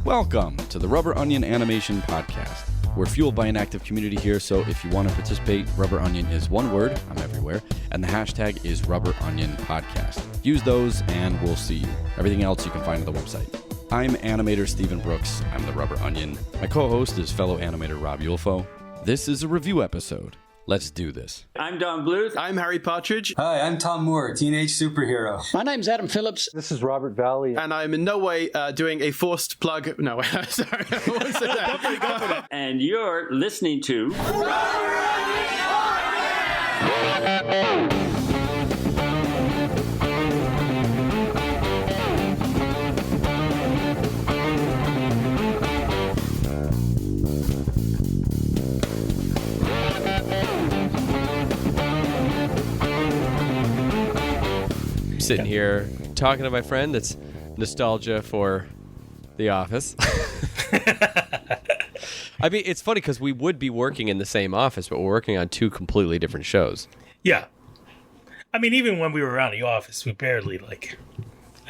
Welcome to the Rubber Onion Animation Podcast. We're fueled by an active community here, so if you want to participate, Rubber Onion is one word, I'm everywhere, and the hashtag is Rubber Onion Podcast. Use those and we'll see you. Everything else you can find on the website. I'm animator Stephen Brooks. I'm the Rubber Onion. My co-host is fellow animator Rob Yulfo. This is a review episode. Let's do this. I'm Don Bluth. I'm Harry Partridge. Hi, I'm Tom Moore, teenage superhero. My name's Adam Phillips. This is Robert Valley. And I'm in no way doing a forced plug. No, sorry. I won't say that. Definitely go for that. And you're listening to... Sitting here talking to my friend that's nostalgia for The Office. I mean, it's funny because we would be working in the same office, but we're working on two completely different shows. Yeah. I mean, even when we were around the office, we barely,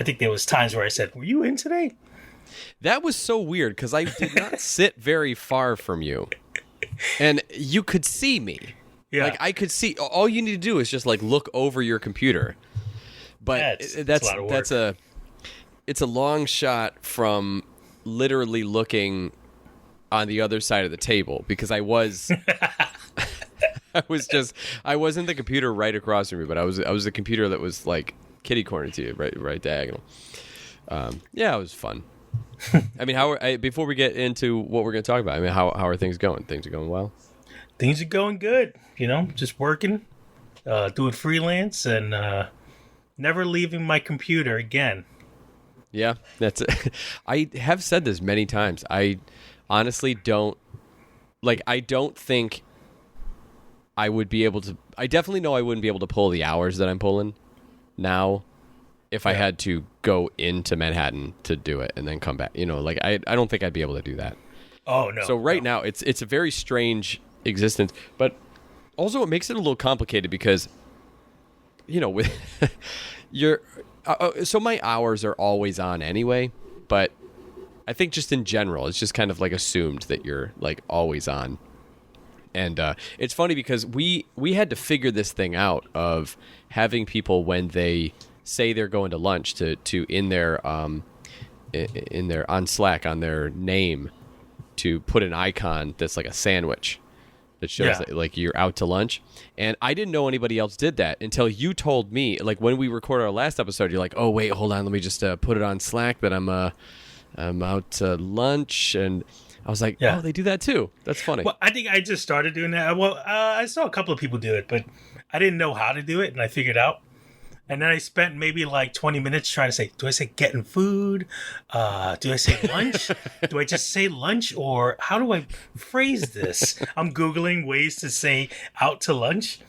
I think there was times where I said, were you in today? That was so weird because I did not sit very far from you. And you could see me. Yeah. Like, I could see. All you need to do is just, look over your computer. But it's a long shot from literally looking on the other side of the table because I wasn't the computer right across from me, but I was the computer that was like kitty corner to you, right diagonal. Yeah, it was fun. I mean, before we get into what we're going to talk about, I mean, how are things going? Things are going well. Things are going good. Just working, doing freelance, and never leaving my computer again. Yeah, that's it. I have said this many times. I honestly don't think I would be able to. I definitely know I wouldn't be able to pull the hours that I'm pulling now if I had to go into Manhattan to do it and then come back. I don't think I'd be able to do that. Oh, no. So now it's a very strange existence, but also it makes it a little complicated because with so my hours are always on anyway, but I think just in general, it's just kind of assumed that you're always on. And it's funny because we had to figure this thing out of having people when they say they're going to lunch to in their on Slack on their name to put an icon that's like a sandwich that shows that you're out to lunch. And I didn't know anybody else did that until you told me. When we recorded our last episode, you're like, "Oh wait, hold on, let me just put it on Slack that I'm out to lunch." And I was like, "Oh, they do that too. That's funny." Well, I think I just started doing that. Well, I saw a couple of people do it, but I didn't know how to do it, and I figured out. And then I spent maybe 20 minutes trying to say, do I say getting food? Do I say lunch? Do I just say lunch? Or how do I phrase this? I'm Googling ways to say out to lunch.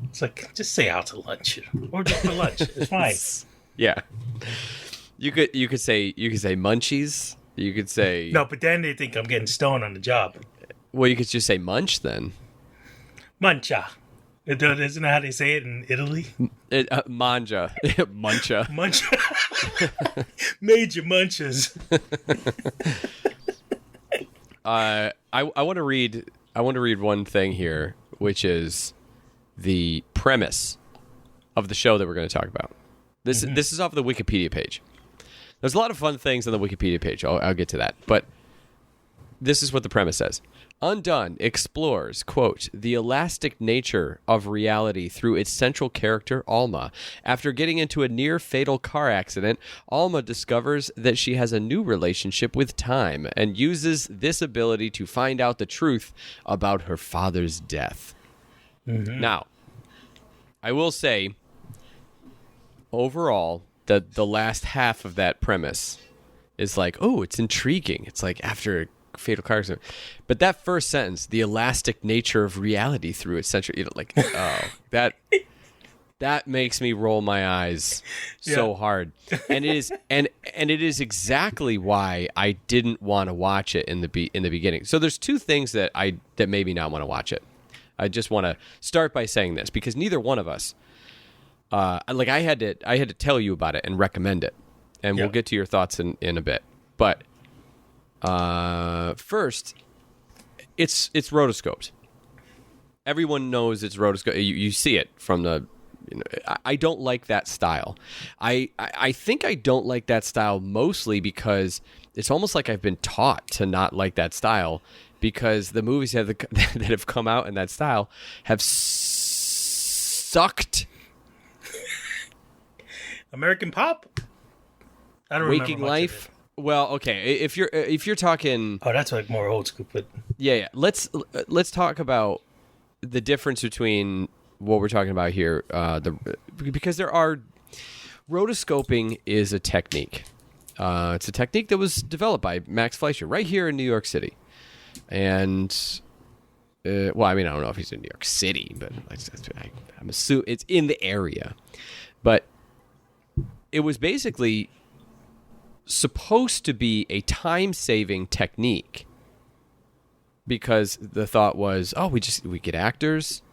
It's just say out to lunch or just for lunch. It's fine. Yeah. You could say munchies. You could say... No, but then they think I'm getting stoned on the job. Well, you could just say munch then. Muncha. Isn't that how they say it in Italy? Manja. Muncha. Muncha. Major munches. I want to read one thing here, which is the premise of the show that we're going to talk about. This is off the Wikipedia page. There's a lot of fun things on the Wikipedia page. I'll get to that. But this is what the premise says. Undone explores, quote, the elastic nature of reality through its central character, Alma. After getting into a near-fatal car accident, Alma discovers that she has a new relationship with time and uses this ability to find out the truth about her father's death. Mm-hmm. Now, I will say, overall, that the last half of that premise is it's intriguing. It's after fatal car accident. But that first sentence, the elastic nature of reality through its central, that makes me roll my eyes so hard. And it is and it is exactly why I didn't want to watch it in the beginning. So there's two things that made me not want to watch it. I just want to start by saying this because neither one of us I had to tell you about it and recommend it. And we'll get to your thoughts in a bit. But First, it's rotoscoped. Everyone knows it's rotoscoped. You see it from the. I don't like that style. I think I don't like that style mostly because it's almost like I've been taught to not like that style, because the movies that have come out in that style have sucked. American Pop. I don't Waking remember much Life. of it. Well, okay. If you're talking, Oh, that's like more old school, but yeah. Let's talk about the difference between what we're talking about here. Because there are rotoscoping is a technique. It's a technique that was developed by Max Fleischer right here in New York City, and well, I mean, I don't know if he's in New York City, but I'm assuming it's in the area. But it was basically supposed to be a time-saving technique, because the thought was, we get actors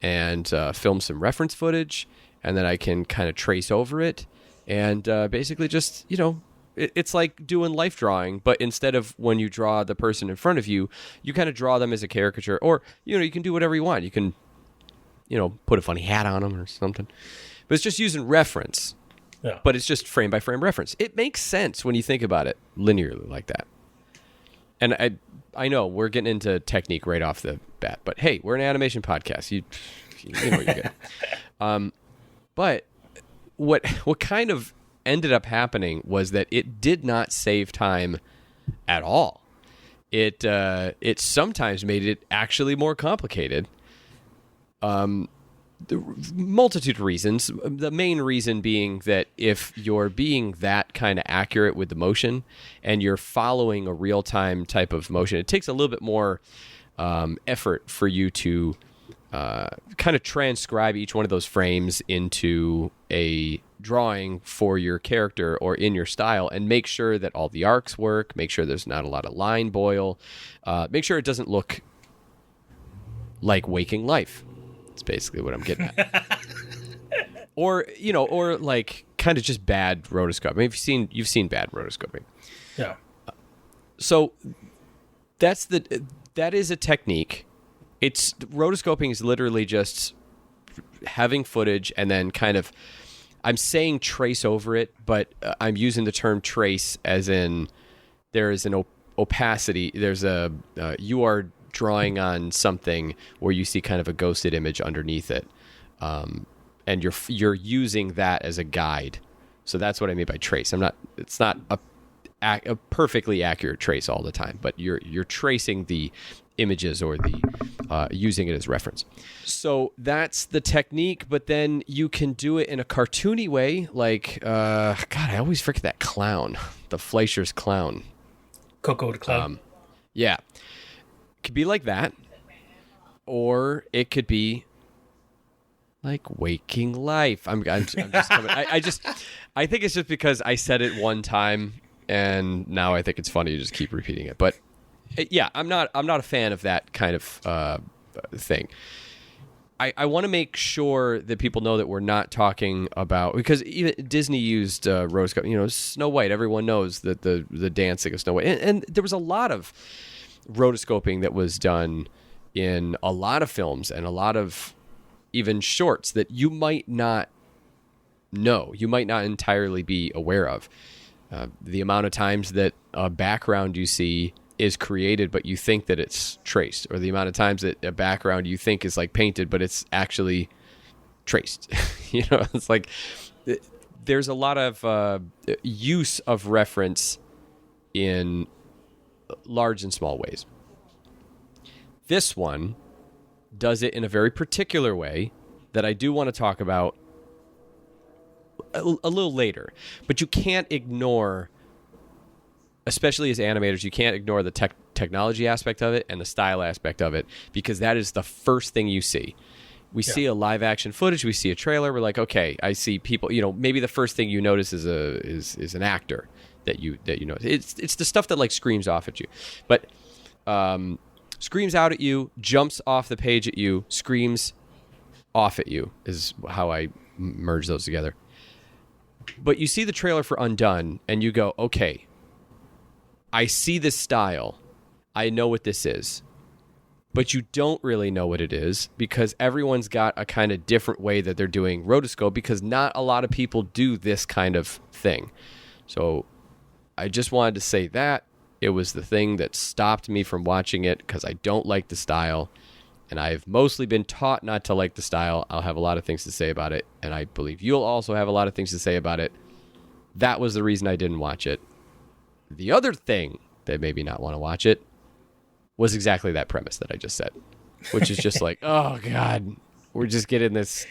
and film some reference footage, and then I can kind of trace over it, and basically just, it's like doing life drawing, but instead of when you draw the person in front of you, you kind of draw them as a caricature, or you can do whatever you want. You can put a funny hat on them or something, but it's just using reference. yeah. But it's just frame by frame reference. It makes sense when you think about it linearly like that. And I know we're getting into technique right off the bat, but hey, we're an animation podcast. You know what you're getting. But what kind of ended up happening was that it did not save time at all. It sometimes made it actually more complicated. The multitude of reasons. The main reason being that if you're being that kind of accurate with the motion and you're following a real-time type of motion, it takes a little bit more effort for you to kind of transcribe each one of those frames into a drawing for your character or in your style, and make sure that all the arcs work, make sure there's not a lot of line boil, make sure it doesn't look like Waking Life. That's basically what I'm getting at. Or like kind of just bad rotoscoping. I mean, you've seen bad rotoscoping. Yeah. So that is a technique. It's rotoscoping is literally just having footage and then kind of, I'm saying trace over it, but I'm using the term trace as in there is an opacity. There's you are drawing on something where you see kind of a ghosted image underneath it, and you're using that as a guide. So that's what I mean by trace. It's not a perfectly accurate trace all the time, but you're tracing the images or the using it as reference. So that's the technique, but then you can do it in a cartoony way, like God, I always forget that clown, the Fleischer's clown. Coco the Clown. Yeah. It could be like that, or it could be like Waking Life. I'm just coming. I think it's just because I said it one time, and now I think it's funny to just keep repeating it. But yeah, I'm not a fan of that kind of thing. I want to make sure that people know that we're not talking about, because even Disney used rotoscope. Snow White. Everyone knows that the dancing of Snow White, and there was a lot of rotoscoping that was done in a lot of films and a lot of even shorts that you might not know, you might not entirely be aware of. The amount of times that a background you see is created but you think that it's traced, or the amount of times that a background you think is like painted but it's actually traced. It's like there's a lot of use of reference in large and small ways. This one does it in a very particular way that I do want to talk about a little later. But you can't ignore, especially as animators, you can't ignore the technology aspect of it and the style aspect of it, because that is the first thing you see. We see a live action footage, we see a trailer, we're like, okay, I see people, maybe the first thing you notice is an actor that you know. It's the stuff that like screams off at you. But screams out at you, jumps off the page at you, screams off at you is how I merge those together. But you see the trailer for Undone and you go, okay, I see this style. I know what this is. But you don't really know what it is because everyone's got a kind of different way that they're doing rotoscope because not a lot of people do this kind of thing. So I just wanted to say that. It was the thing that stopped me from watching it because I don't like the style. And I've mostly been taught not to like the style. I'll have a lot of things to say about it. And I believe you'll also have a lot of things to say about it. That was the reason I didn't watch it. The other thing that made me not want to watch it was exactly that premise that I just said, which is just like, oh God, we're just getting this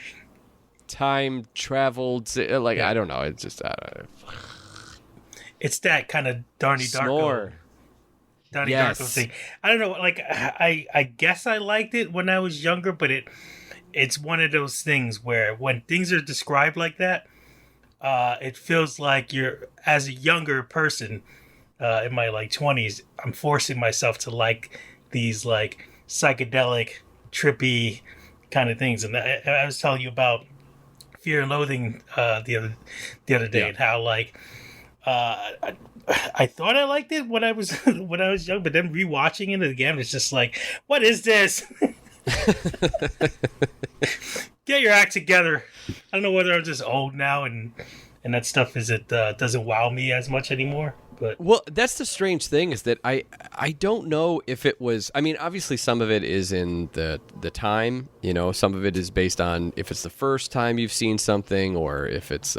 time traveled. I don't know. It's just, It's that kind of Donnie Darko thing. I don't know. Like, I guess I liked it when I was younger, but it's one of those things where when things are described like that, it feels like you're, as a younger person, in my like 20s, I'm forcing myself to like these like psychedelic, trippy kind of things. And I was telling you about Fear and Loathing the other day, and how like I thought I liked it when I was young, but then rewatching it again, it's just like, what is this? Get your act together. I don't know whether I'm just old now and that stuff doesn't wow me as much anymore. But well, that's the strange thing is that I don't know if it was. I mean, obviously, some of it is in the time. You know, some of it is based on if it's the first time you've seen something, or if it's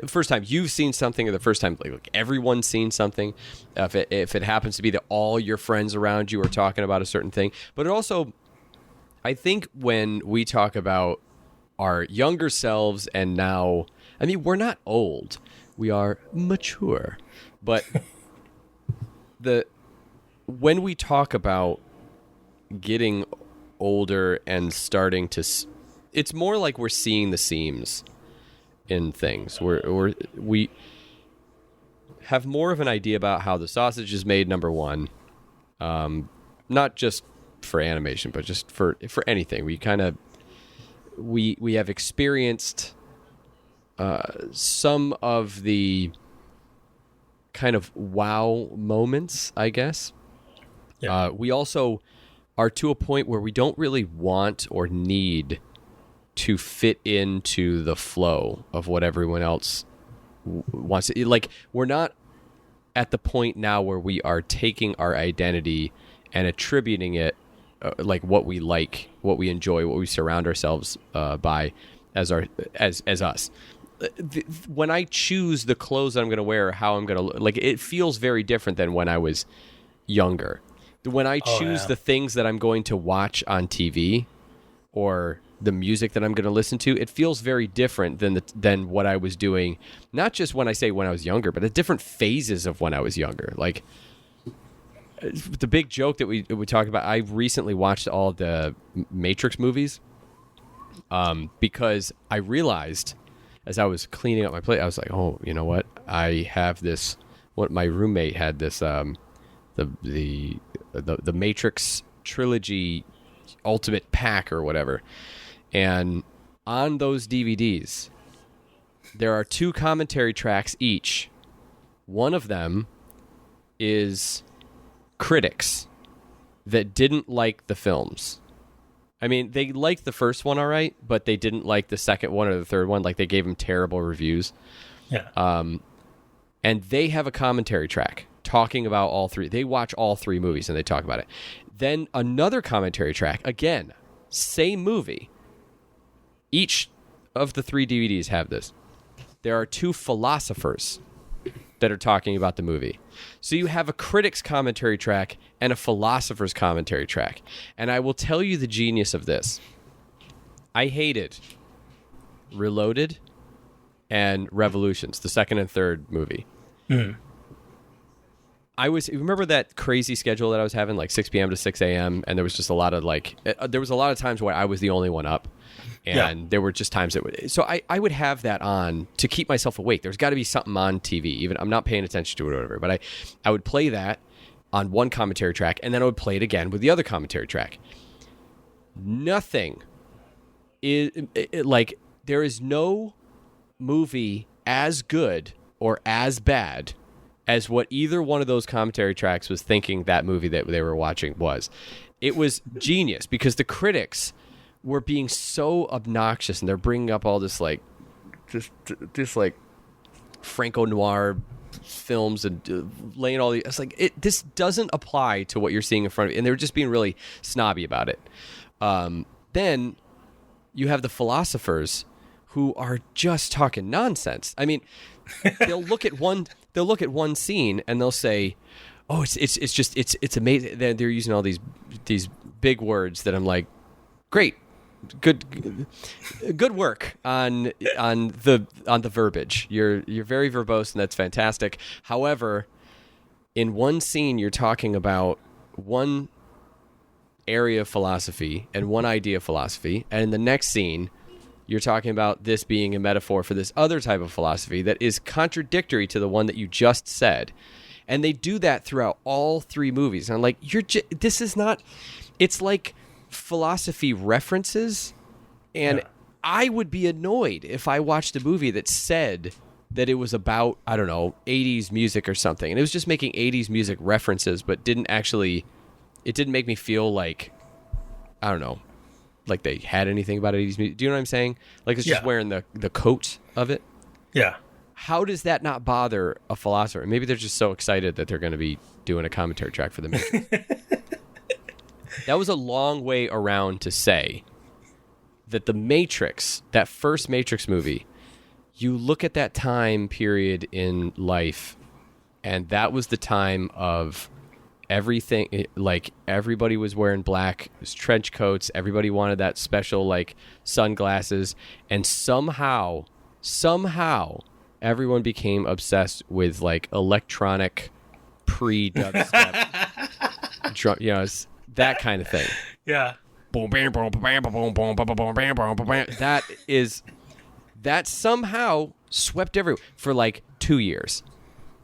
first time you've seen something, or the first time like everyone's seen something. If it happens to be that all your friends around you are talking about a certain thing, but it also, I think, when we talk about our younger selves and now, I mean, we're not old. We are mature, but when we talk about getting older and starting to, it's more like we're seeing the seams in things. We have more of an idea about how the sausage is made. Number one, not just for animation, but just for anything. We kind of we have experienced some of the kind of wow moments, I guess. Yeah. We also are to a point where we don't really want or need to fit into the flow of what everyone else wants. Like, we're not at the point now where we are taking our identity and attributing it, like what we like, what we enjoy, what we surround ourselves by as us. When I choose the clothes that I'm going to wear, how I'm going to look, like, it feels very different than when I was younger. When I choose the things that I'm going to watch on TV or the music that I'm going to listen to, it feels very different than what I was doing. Not just when I say when I was younger, but at different phases of when I was younger. Like, the big joke that we talk about, I recently watched all the Matrix movies because I realized as I was cleaning up my plate, I was like, oh, you know what? I have this, what my roommate had this, the Matrix Trilogy Ultimate Pack or whatever. And on those DVDs, there are 2 commentary tracks each. One of them is critics that didn't like the films. I mean, they liked the first one all right, but they didn't like the second one or the third one. Like, they gave them terrible reviews. Yeah. And they have a commentary track talking about all 3. They watch all 3 movies and they talk about it. Then another commentary track, again, same movie. Each of the 3 DVDs have this. There are 2 philosophers that are talking about the movie. So you have a critic's commentary track and a philosopher's commentary track. And I will tell you the genius of this. I hated Reloaded and Revolutions, the second and third movie. Mm. Remember that crazy schedule that I was having, like 6 p.m. to 6 a.m., and there was just a lot of there was a lot of times where I was the only one up, and there were just times so I would have that on to keep myself awake. There's got to be something on TV, even I'm not paying attention to it or whatever, but I would play that on one commentary track, and then I would play it again with the other commentary track. Nothing is there is no movie as good or as bad as what either one of those commentary tracks was thinking that movie that they were watching was. It was genius because the critics were being so obnoxious, and they're bringing up all this like Franco noir films and laying all these. It's like this doesn't apply to what you're seeing in front of you, and they were just being really snobby about it. Then you have the philosophers who are just talking nonsense. I mean, they'll look at one scene and they'll say, "Oh, it's amazing." They're using all these big words that I'm like, "Great, good work on the verbiage. You're very verbose, and that's fantastic." However, in one scene, you're talking about one area of philosophy and one idea of philosophy, and in the next scene, you're talking about this being a metaphor for this other type of philosophy that is contradictory to the one that you just said. And they do that throughout all three movies. And I'm like, this is not... It's like philosophy references, and I would be annoyed if I watched a movie that said that it was about, I don't know, 80s music or something. And it was just making 80s music references, but didn't make me feel like, I don't know, like they had anything about 80s music. Do you know what I'm saying? Like it's just wearing the coat of it. Yeah. How does that not bother a philosopher? Maybe they're just so excited that they're going to be doing a commentary track for the Matrix. That was a long way around to say that the Matrix, that first Matrix movie, you look at that time period in life, and that was the time of everything. Like everybody was wearing black trench coats. Everybody wanted that special like sunglasses, and somehow everyone became obsessed with like electronic pre-dubstep drum, that kind of thing. Yeah. That somehow swept everywhere for like 2 years.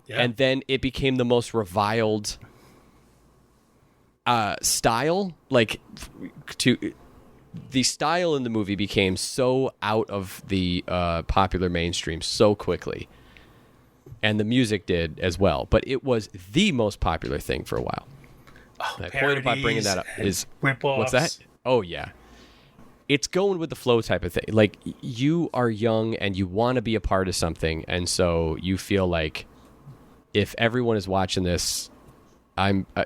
Yeah. And then it became the most reviled style. Like the style in the movie became so out of the popular mainstream so quickly. And the music did as well. But it was the most popular thing for a while. Oh, my point about bringing that up is what's that? Oh yeah, it's going with the flow type of thing. Like you are young and you want to be a part of something, and so you feel like if everyone is watching this,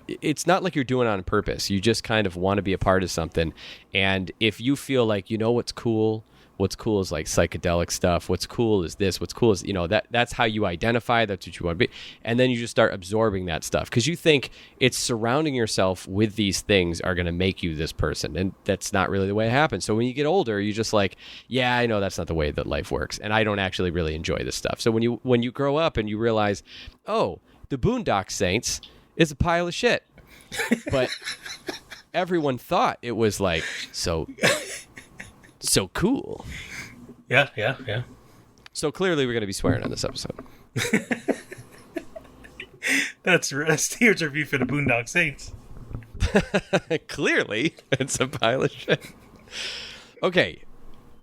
it's not like you're doing it on purpose. You just kind of want to be a part of something, and if you feel like what's cool. What's cool is like psychedelic stuff. What's cool is this. What's cool is, that's how you identify. That's what you want to be. And then you just start absorbing that stuff because you think it's surrounding yourself with these things are going to make you this person. And that's not really the way it happens. So when you get older, you're just like, yeah, I know that's not the way that life works. And I don't actually really enjoy this stuff. So when you grow up and you realize, oh, the Boondock Saints is a pile of shit. But everyone thought it was like, so cool. Yeah. So clearly we're going to be swearing on this episode. That's Steer's review for the Boondock Saints. Clearly, it's a pile of shit. Okay,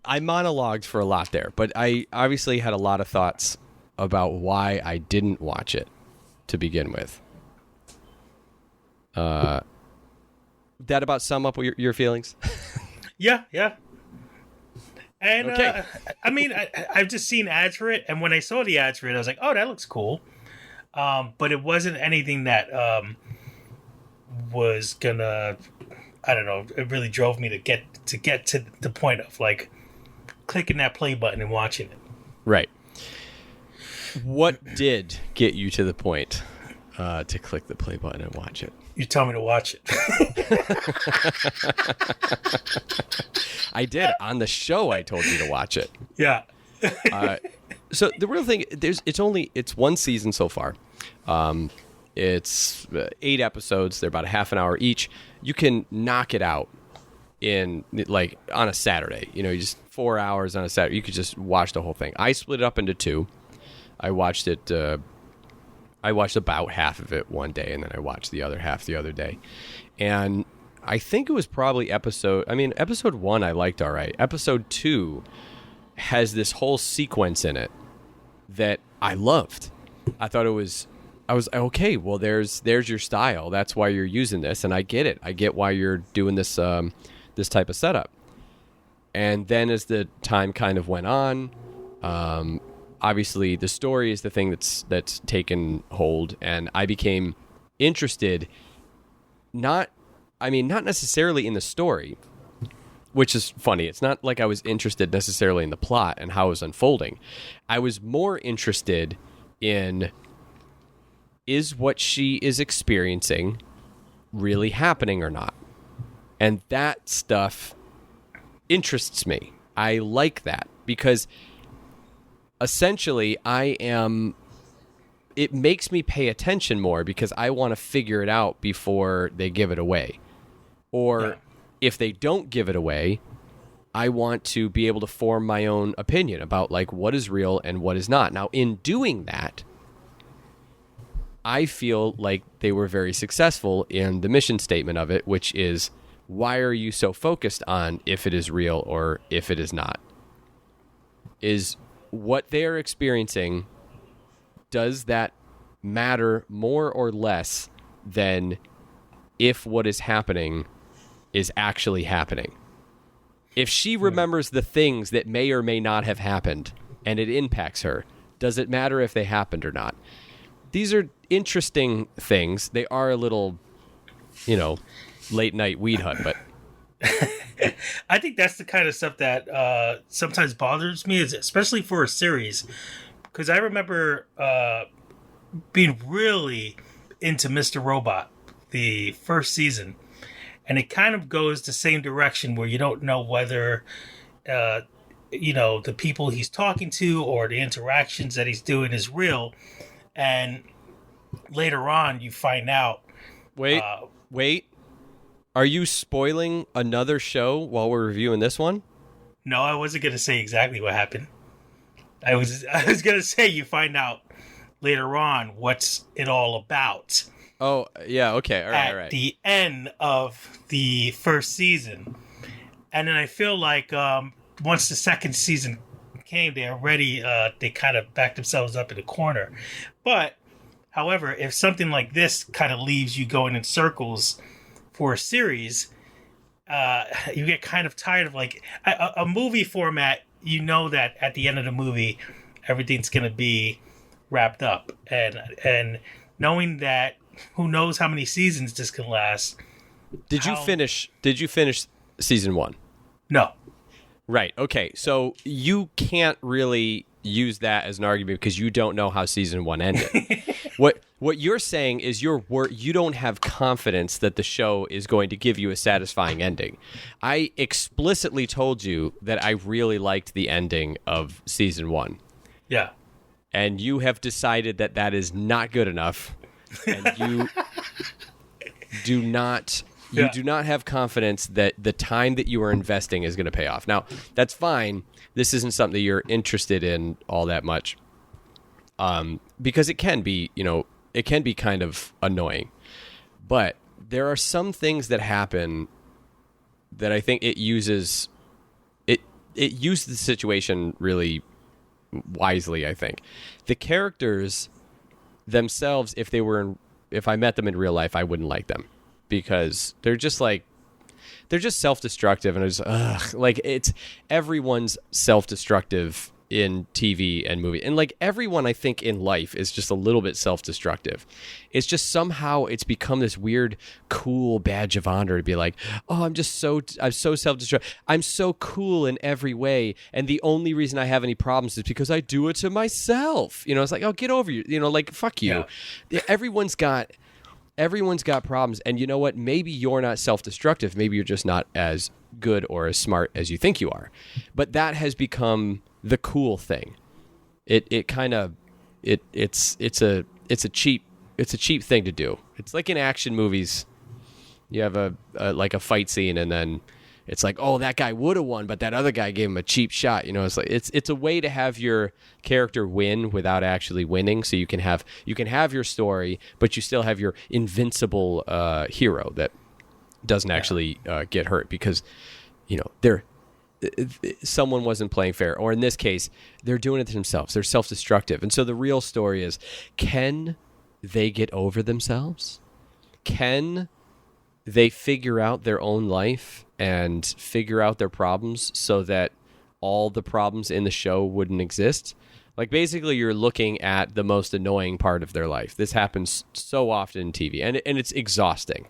I monologued for a lot there, but I obviously had a lot of thoughts about why I didn't watch it to begin with. That about sum up your feelings? Yeah. And, okay. I've just seen ads for it, and when I saw the ads for it, I was like, oh, that looks cool. But it wasn't anything that was gonna, I don't know, it really drove me to get to the point of, like, clicking that play button and watching it. Right. What did get you to the point to click the play button and watch it? You tell me to watch it. I did. On the show, I told you to watch it. Yeah. So the real thing, it's one season so far. It's 8 episodes. They're about a half an hour each. You can knock it out in like on a Saturday. You just 4 hours on a Saturday. You could just watch the whole thing. I split it up into 2. I watched it. I watched about half of it one day, and then I watched the other half the other day. And I think it was probably episode 1 I liked all right. Episode 2 has this whole sequence in it that I loved. I thought it was I was okay. Well, there's your style. That's why you're using this, and I get it. I get why you're doing this this type of setup. And then as the time kind of went on, obviously the story is the thing that's taken hold, and I became interested. Not necessarily in the story, which is funny. It's not like I was interested necessarily in the plot and how it was unfolding. I was more interested in, is what she is experiencing really happening or not? And that stuff interests me. I like that because essentially it makes me pay attention more because I want to figure it out before they give it away. Or if they don't give it away, I want to be able to form my own opinion about like what is real and what is not. Now, in doing that, I feel like they were very successful in the mission statement of it, which is, why are you so focused on if it is real or if it is not? Is what they are experiencing, does that matter more or less than if what is happening is actually happening? If she remembers the things that may or may not have happened and it impacts her, does it matter if they happened or not? These are interesting things. They are a little, late night weed hunt, but I think that's the kind of stuff that sometimes bothers me, is especially for a series, because I remember being really into Mr. Robot, the first season, and it kind of goes the same direction where you don't know whether the people he's talking to or the interactions that he's doing is real, and later on you find out. Wait. Are you spoiling another show while we're reviewing this one? No, I wasn't going to say exactly what happened. I was going to say you find out later on what's it all about. Oh, yeah, okay. All right. At the end of the first season. And then I feel like once the second season came, they kind of backed themselves up in the corner. But, however, if something like this kind of leaves you going in circles for a series, you get kind of tired of like a movie format. You know that at the end of the movie, everything's going to be wrapped up, and knowing that who knows how many seasons this can last. Did you finish season 1? No. Right. Okay. So you can't really use that as an argument because you don't know how season 1 ended. What you're saying is you don't have confidence that the show is going to give you a satisfying ending. I explicitly told you that I really liked the ending of season 1. Yeah. And you have decided that that is not good enough, and you do not have confidence that the time that you are investing is going to pay off. Now, that's fine. This isn't something that you're interested in all that much, because it can be, it can be kind of annoying. But there are some things that happen that I think it uses the situation really wisely, I think. The characters themselves, if I met them in real life, I wouldn't like them because they're just self-destructive, and it's everyone's self-destructive in TV and movie, and like everyone I think in life is just a little bit self-destructive. It's just somehow it's become this weird cool badge of honor to be like, oh, I'm so self-destructive, I'm so cool in every way, and the only reason I have any problems is because I do it to myself. It's like, oh, get over you, like, fuck you. Yeah. Everyone's got problems, and you know what, maybe you're not self-destructive, maybe you're just not as good or as smart as you think you are, but that has become the cool thing. It's a cheap thing to do. It's like in action movies, you have a fight scene, and then it's like, oh, that guy would have won, but that other guy gave him a cheap shot. It's like it's a way to have your character win without actually winning. So you can have your story, but you still have your invincible hero that doesn't actually get hurt because someone wasn't playing fair, or in this case, they're doing it to themselves. They're self-destructive. And so the real story is, can they get over themselves? Can they figure out their own life and figure out their problems so that all the problems in the show wouldn't exist? Like, basically, you're looking at the most annoying part of their life. This happens so often in TV, and it's exhausting.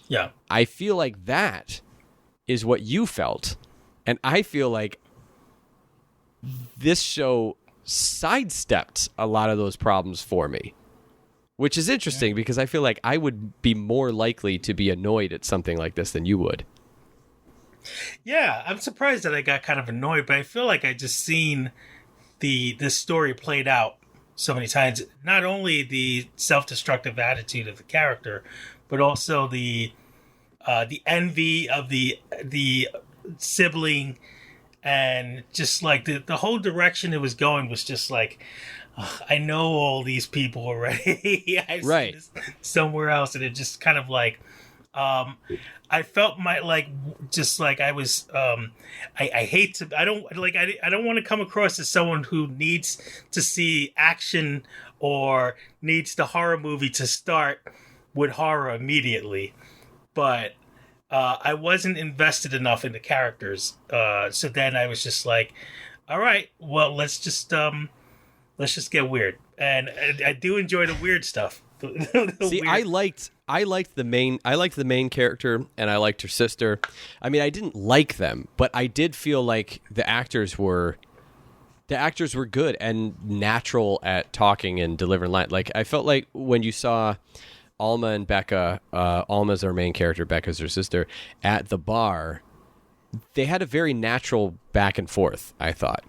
Yeah. I feel like that is what you felt, and I feel like this show sidestepped a lot of those problems for me, which is interesting because I feel like I would be more likely to be annoyed at something like this than you would. Yeah, I'm surprised that I got kind of annoyed, but I feel like I just seen this story played out so many times. Not only the self-destructive attitude of the character, but also the envy of the sibling, and just like the whole direction it was going was just like, I know all these people already. I've Right. seen this somewhere else, and it just kind of like, I felt just like I was, I hate to, I don't want to come across as someone who needs to see action or needs the horror movie to start with horror immediately, but I wasn't invested enough in the characters. So then I was just like, all right, well, let's just get weird. And I do enjoy the weird stuff. See, I liked the main character, and I liked her sister. I mean, I didn't like them, but I did feel like the actors were good and natural at talking and delivering lines. Like, I felt like when you saw Alma and Becca, Alma's our main character, Becca's her sister, at the bar, they had a very natural back and forth, I thought.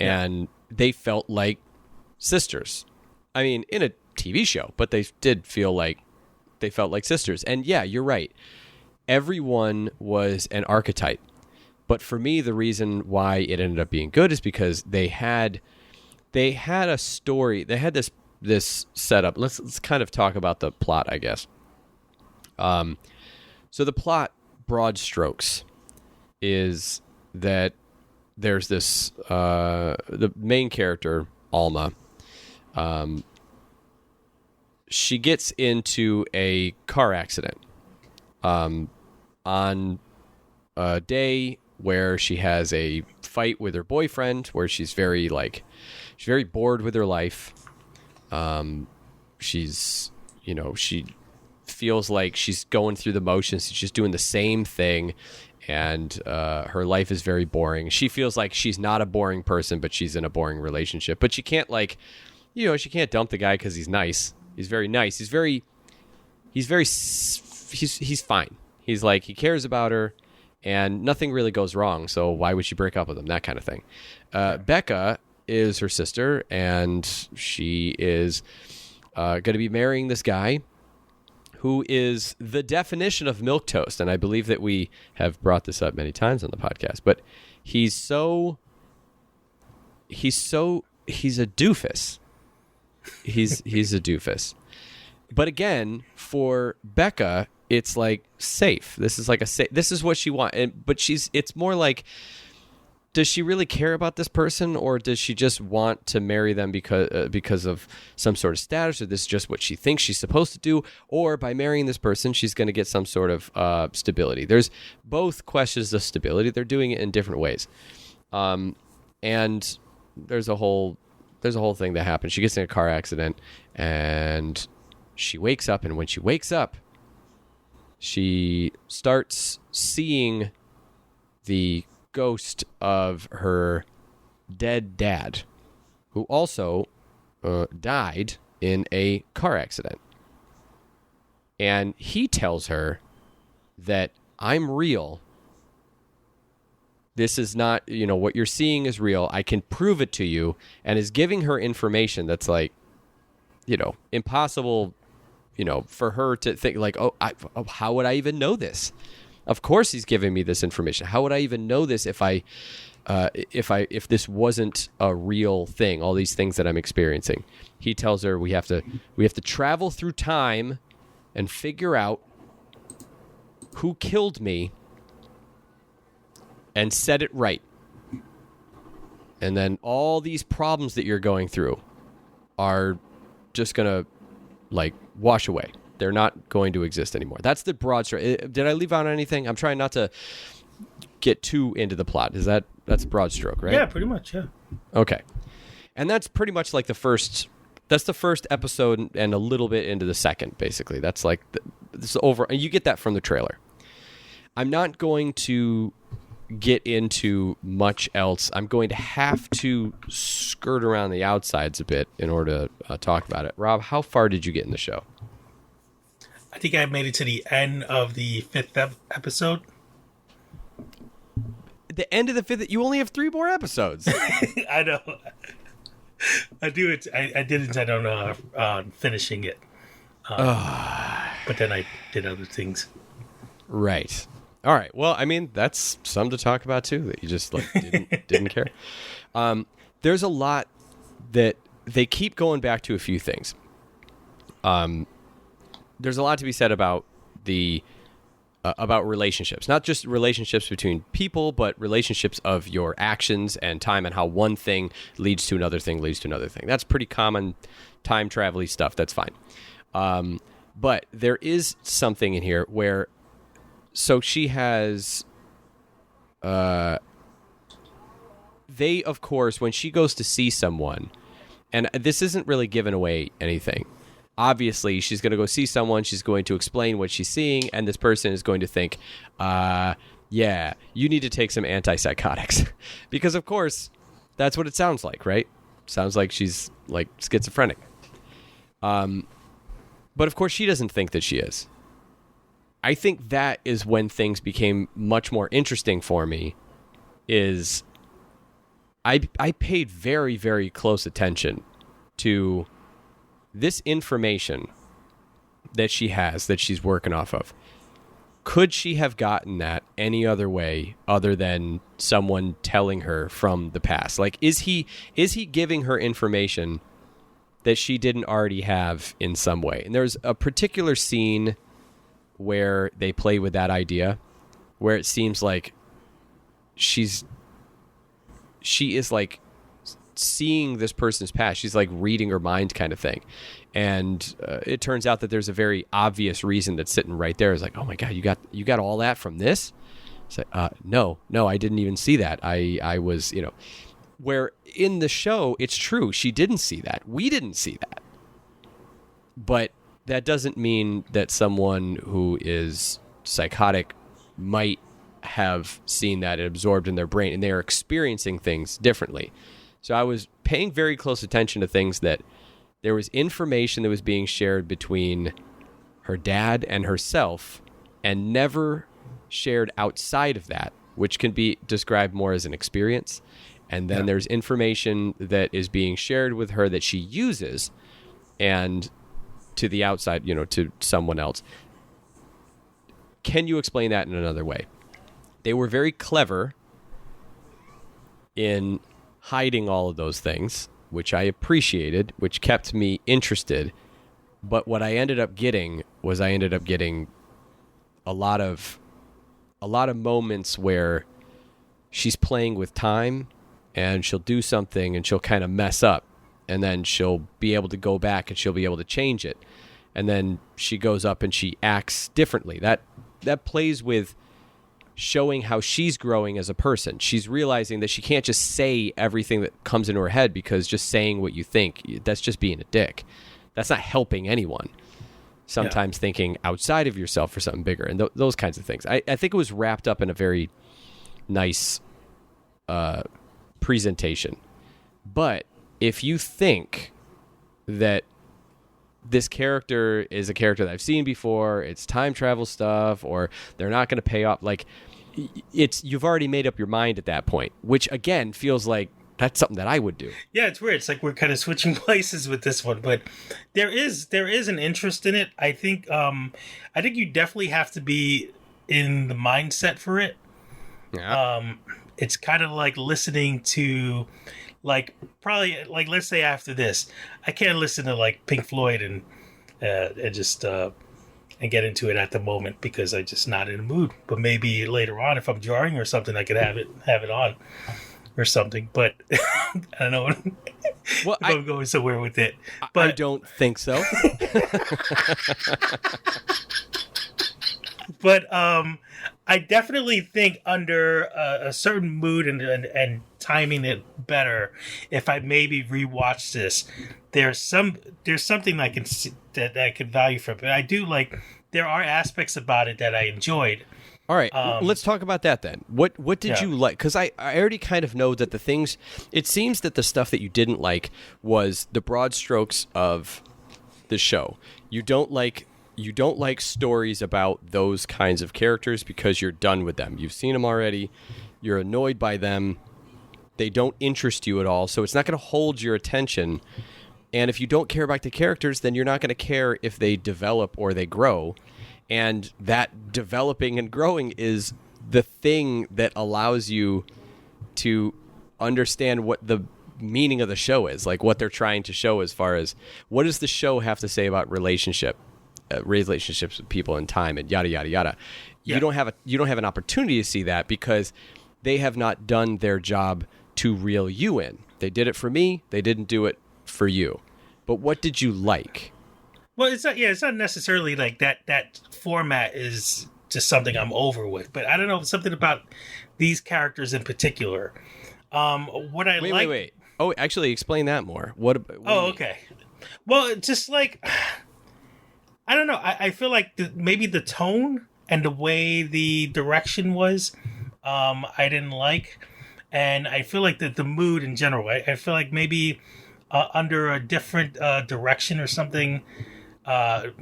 And they felt like sisters. I mean, in a TV show, but they felt like sisters. And yeah, you're right. Everyone was an archetype. But for me, the reason why it ended up being good is because they had a story. They had this setup. Let's kind of talk about the plot, I guess. So the plot, broad strokes, is that there's this the main character, Alma. She gets into a car accident on a day where she has a fight with her boyfriend, where she's very bored with her life. She feels like she's going through the motions. She's just doing the same thing, and her life is very boring. She feels like she's not a boring person, but she's in a boring relationship. But she can't she can't dump the guy because he's nice. He's very nice. He's fine. He's like, he cares about her, and nothing really goes wrong. So why would she break up with him? That kind of thing. Becca is her sister, and she is going to be marrying this guy who is the definition of milquetoast. And I believe that we have brought this up many times on the podcast, but he's a doofus. He's a doofus. But again, for Becca, it's like safe. This is like this is what she wants. But it's more like, does she really care about this person, or does she just want to marry them because of some sort of status, or this is just what she thinks she's supposed to do, or by marrying this person she's going to get some sort of stability? There's both questions of stability. They're doing it in different ways, and there's a whole thing that happens. She gets in a car accident, and she wakes up, and when she wakes up, she starts seeing the ghost of her dead dad, who also died in a car accident. And he tells her that, I'm real. This is not, what you're seeing is real. I can prove it to you, and is giving her information that's like, impossible, for her to think like, how would I even know this? Of course he's giving me this information. How would I even know this if this wasn't a real thing, all these things that I'm experiencing? He tells her we have to travel through time and figure out who killed me and set it right. And then all these problems that you're going through are just going to like wash away. They're not going to exist anymore. That's the broad story. Did I leave out anything? I'm trying not to get too into the plot. That's a broad stroke, right? Yeah, pretty much. Yeah. Okay. And that's pretty much like the first episode and a little bit into the second, basically. That's like this is over. And you get that from the trailer. I'm not going to get into much else. I'm going to have to skirt around the outsides a bit in order to talk about it. Rob, how far did you get in the show? I think I made it to the end of the 5th episode. The end of the 5th? You only have 3 more episodes. I know. I do it. I did intend on finishing it, but then I did other things. Right. All right. Well, I mean, that's some to talk about too. That you just like didn't care. There's a lot that they keep going back to. A few things. There's a lot to be said about about relationships, not just relationships between people, but relationships of your actions and time, and how one thing leads to another thing, leads to another thing. That's pretty common time travel-y stuff. That's fine. But there is something in here where, so she has, they, of course, when she goes to see someone, and this isn't really giving away anything. Obviously, she's going to go see someone. She's going to explain what she's seeing, and this person is going to think, yeah, you need to take some antipsychotics. Because, of course, that's what it sounds like, right? Sounds like she's, like, schizophrenic. But, of course, she doesn't think that she is. I think that is when things became much more interesting for me, is I paid very, very close attention to this information that she has, that she's working off of. Could she have gotten that any other way other than someone telling her from the past? Like, is he giving her information that she didn't already have in some way? And there's a particular scene where they play with that idea, where it seems like she is like seeing this person's past. She's like reading her mind, kind of thing. And it turns out that there's a very obvious reason that's sitting right there. It's like, oh my God, you got all that from this? It's like, no, I didn't even see that. I was, where in the show, it's true. She didn't see that. We didn't see that. But that doesn't mean that someone who is psychotic might have seen that and absorbed in their brain, and they're experiencing things differently. So I was paying very close attention to things that there was information that was being shared between her dad and herself, and never shared outside of that, which can be described more as an experience. And then there's information that is being shared with her that she uses, and to the outside, to someone else. Can you explain that in another way? They were very clever in hiding all of those things, which I appreciated, which kept me interested. But what I ended up getting was a lot of moments where she's playing with time, and she'll do something and she'll kind of mess up, and then she'll be able to go back and she'll be able to change it. And then she goes up and she acts differently. That plays with showing how she's growing as a person. She's realizing that she can't just say everything that comes into her head, because just saying what you think, that's just being a dick. That's not helping anyone. Sometimes thinking outside of yourself for something bigger, and those kinds of things. I think it was wrapped up in a very nice presentation. But if you think that this character is a character that I've seen before, it's time travel stuff, or they're not going to pay off, like, you've already made up your mind at that point, which again feels like that's something that I would do. Yeah, it's weird. It's like we're kind of switching places with this one, but there is an interest in it. I think you definitely have to be in the mindset for it. Yeah. It's kind of like listening to, like, probably, like, let's say after this, I can't listen to like Pink Floyd and just and get into it at the moment, because I'm just not in the mood. But maybe later on, if I'm jarring or something, I could have it on. or something. But I don't know. Well, I'm going somewhere with it. But I don't think so. But I definitely think under a certain mood and timing it better, if I maybe rewatch this, there's something I can see, that I could value from it. But I do like, there are aspects about it that I enjoyed. All right, let's talk about that then. What did Yeah. you like? Because I already kind of know that the things. It seems that the stuff that you didn't like was the broad strokes of the show. You don't like stories about those kinds of characters because you're done with them. You've seen them already. You're annoyed by them. They don't interest you at all, so it's not going to hold your attention. And if you don't care about the characters, then you're not going to care if they develop or they grow. And that developing and growing is the thing that allows you to understand what the meaning of the show is, like what they're trying to show as far as what does the show have to say about relationships with people in time and yada yada yada. Yeah. You don't have an opportunity to see that because they have not done their job to reel you in. They did it for me. They didn't do it for you. But what did you like? Well, it's not. Yeah, it's not necessarily like that. That format is just something I'm over with. But I don't know, something about these characters in particular. What I like. Wait. Oh, actually, explain that more. What do you mean? Okay. Well, just like, I don't know. I feel like maybe the tone and the way the direction was, I didn't like, and I feel like the mood in general. I feel like maybe under a different direction or something. I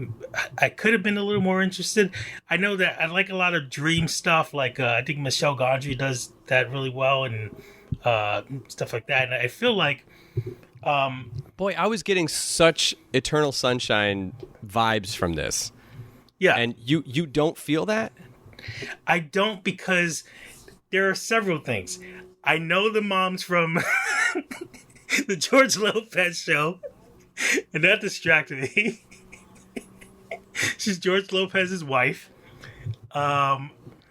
could have been a little more interested. I know that I like a lot of dream stuff. Like I think Michelle Gondry does that really well, and stuff like that. And I feel like, Boy, I was getting such Eternal Sunshine vibes from this. yeah, And you don't feel that? I don't, because there are several things. I know the mom's from the George Lopez show, and that distracted me. She's George Lopez's wife.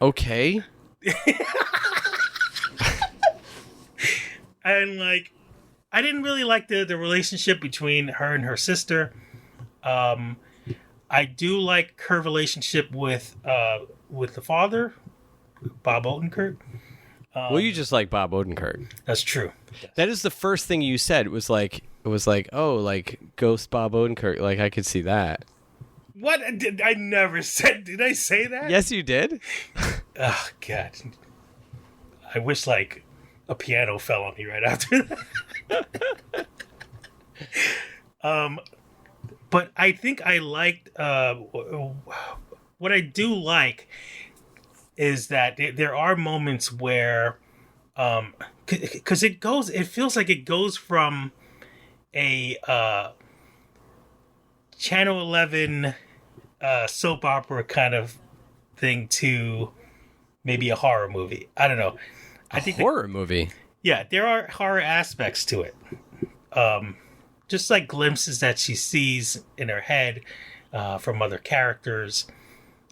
Okay. And like, I didn't really like the relationship between her and her sister. I do like her relationship with the father, Bob Odenkirk. Well, you just like Bob Odenkirk. That's true. That is the first thing you said. It was like, oh, like Ghost Bob Odenkirk. Like I could see that. What did I never said? Did I say that? Yes, you did. Oh God. I wish like a piano fell on me right after that. But I think I liked what I do like is that there are moments where because it feels like it goes from a Channel 11 soap opera kind of thing to maybe a horror movie. I don't know. I think Horror movie. yeah, there are horror aspects to it. Just like glimpses that she sees in her head from other characters.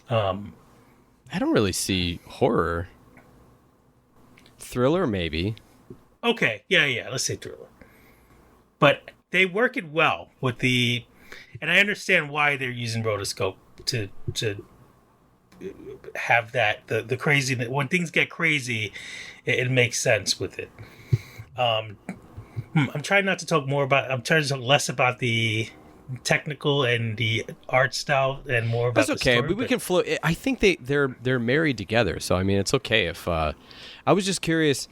I don't really see horror. Thriller, maybe. Okay, yeah, let's say thriller. But they work it well with the, and I understand why they're using rotoscope to have that the crazy, when things get crazy, it makes sense with it. I'm trying not to talk more about. I'm trying to talk less about the technical and the art style and more about. That's the okay. story, We can flow. I think they're married together, so I mean it's okay if. I was just curious.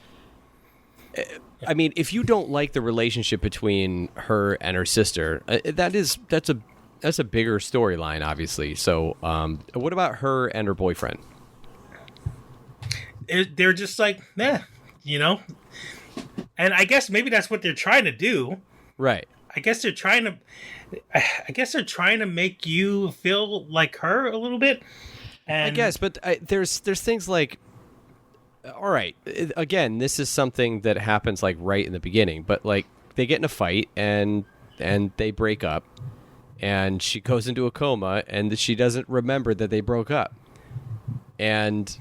I mean, if you don't like the relationship between her and her sister, that's a bigger storyline, obviously. So, what about her and her boyfriend? they're just like, you know. And I guess maybe that's what they're trying to do. Right. I guess they're trying to make you feel like her a little bit. And I guess, but there's things like, all right, again, this is something that happens like right in the beginning, but like they get in a fight and they break up, and she goes into a coma and she doesn't remember that they broke up, and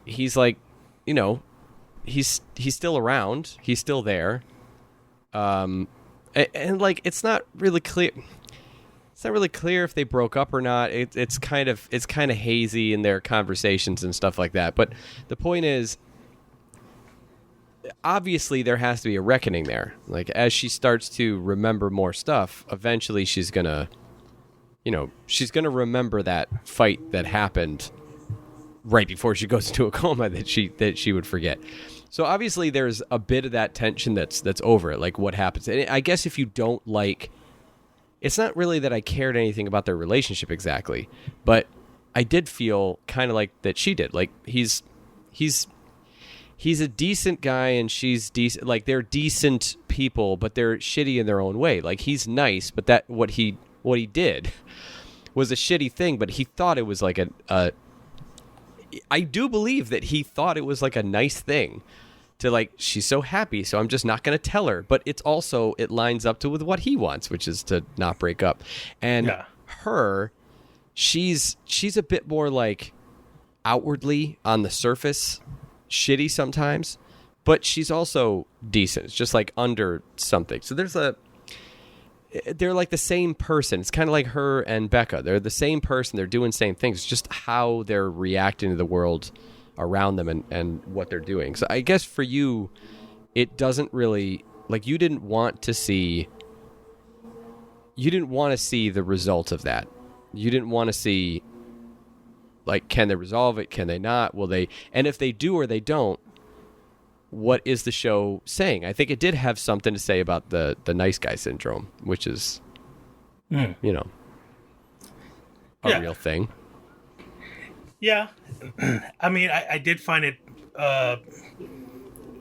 he's like, you know, he's still around. He's still there. And like it's not really clear. It's not really clear if they broke up or not. It's kind of hazy in their conversations and stuff like that. But the point is, obviously there has to be a reckoning there. Like as she starts to remember more stuff, eventually she's gonna remember that fight that happened right before she goes into a coma that she would forget. So obviously there's a bit of that tension that's over it, like what happens. And I guess if you don't like, it's not really that I cared anything about their relationship exactly, but I did feel kind of like that she did. Like he's a decent guy and she's decent. Like they're decent people, but they're shitty in their own way. Like he's nice, but that what he did was a shitty thing. But he thought it was like I do believe that he thought it was like a nice thing to like, she's so happy, so I'm just not going to tell her. But it's also, it lines up with what he wants, which is to not break up. And her, she's a bit more like outwardly on the surface shitty sometimes, but she's also decent. It's just like under something. So they're like the same person. It's kind of like her and Becca. They're the same person. They're doing the same things. It's just how they're reacting to the world around them and what they're doing. So I guess for you, it doesn't really, like, you didn't want to see the result of that. You didn't want to see, like, can they resolve it? Can they not? Will they? And if they do or they don't, what is the show saying? I think it did have something to say about the nice guy syndrome, which is, a real thing. Yeah. I mean, I did find it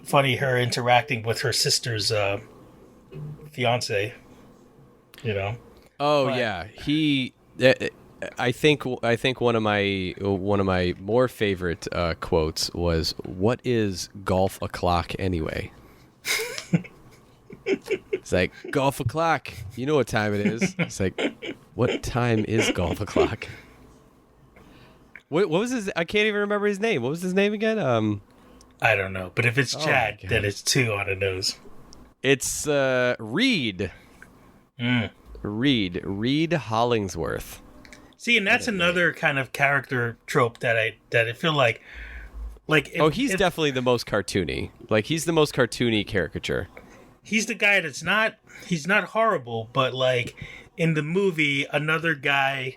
funny, her interacting with her sister's fiance, Oh, but, yeah. I think one of my more favorite quotes was, "What is golf o'clock anyway?" It's like, golf o'clock. You know what time it is. It's like, what time is golf o'clock? What was his? I can't even remember his name. What was his name again? I don't know. But if it's Chad, then it's 2 on the nose. It's Reed. Reed Hollingsworth. See, and that's another kind of character trope that I feel like he's definitely the most cartoony. Like, he's the most cartoony caricature. He's the guy that's he's not horrible, but like in the movie, another guy,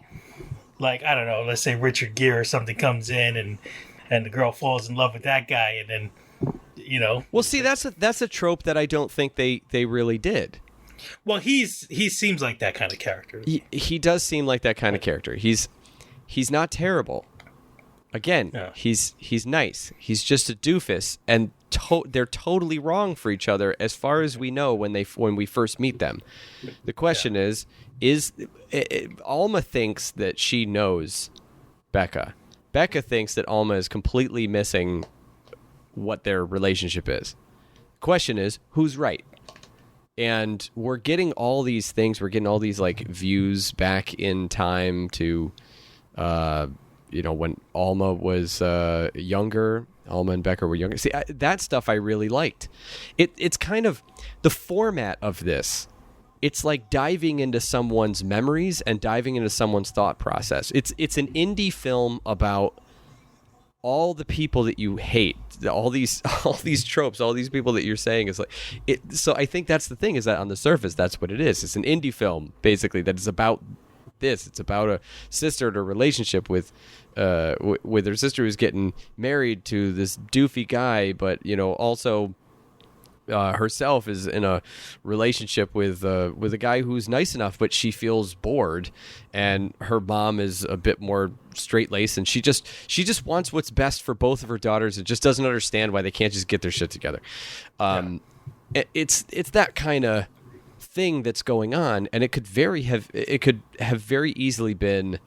like, I don't know, let's say Richard Gere or something comes in and the girl falls in love with that guy, and then Well, see, that's a trope that I don't think they really did. Well, he seems like that kind of character. He does seem like that kind of character. He's not terrible. Again, he's nice. He's just a doofus, and they're totally wrong for each other as far as we know when we first meet them. The question is Alma thinks that she knows Becca. Becca thinks that Alma is completely missing what their relationship is. The question is, who's right? And we're getting all these things. We're getting all these like views back in time to, when Alma was younger. Alma and Becca were younger. See, that stuff I really liked. It's kind of the format of this. It's like diving into someone's memories and diving into someone's thought process. It's an indie film about all the people that you hate, all these tropes, all these people that you're saying is like it. So I think that's the thing, is that on the surface, that's what it is. It's an indie film basically that is about this. It's about a sister and a relationship with her sister who's getting married to this doofy guy, but also herself is in a relationship with a guy who's nice enough, but she feels bored, and her mom is a bit more straight-laced, and she just wants what's best for both of her daughters and just doesn't understand why they can't just get their shit together. It's that kind of thing that's going on, and it could have very easily been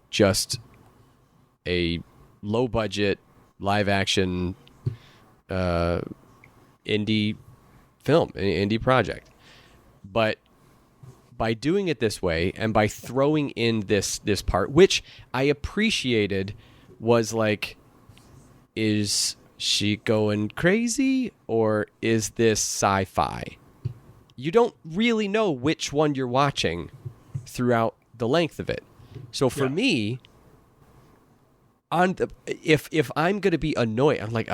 just a low-budget live-action indie film, an indie project. But by doing it this way and by throwing in this part, which I appreciated, was like, is she going crazy or is this sci-fi? You don't really know which one you're watching throughout the length of it. So for me, if I'm going to be annoyed, I'm like,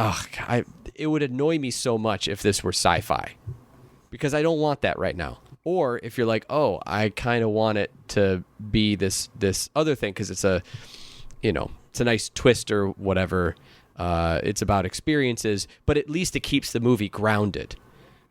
it would annoy me so much if this were sci-fi, because I don't want that right now. Or if you're like, oh, I kind of want it to be this other thing because it's a nice twist or whatever. It's about experiences, but at least it keeps the movie grounded,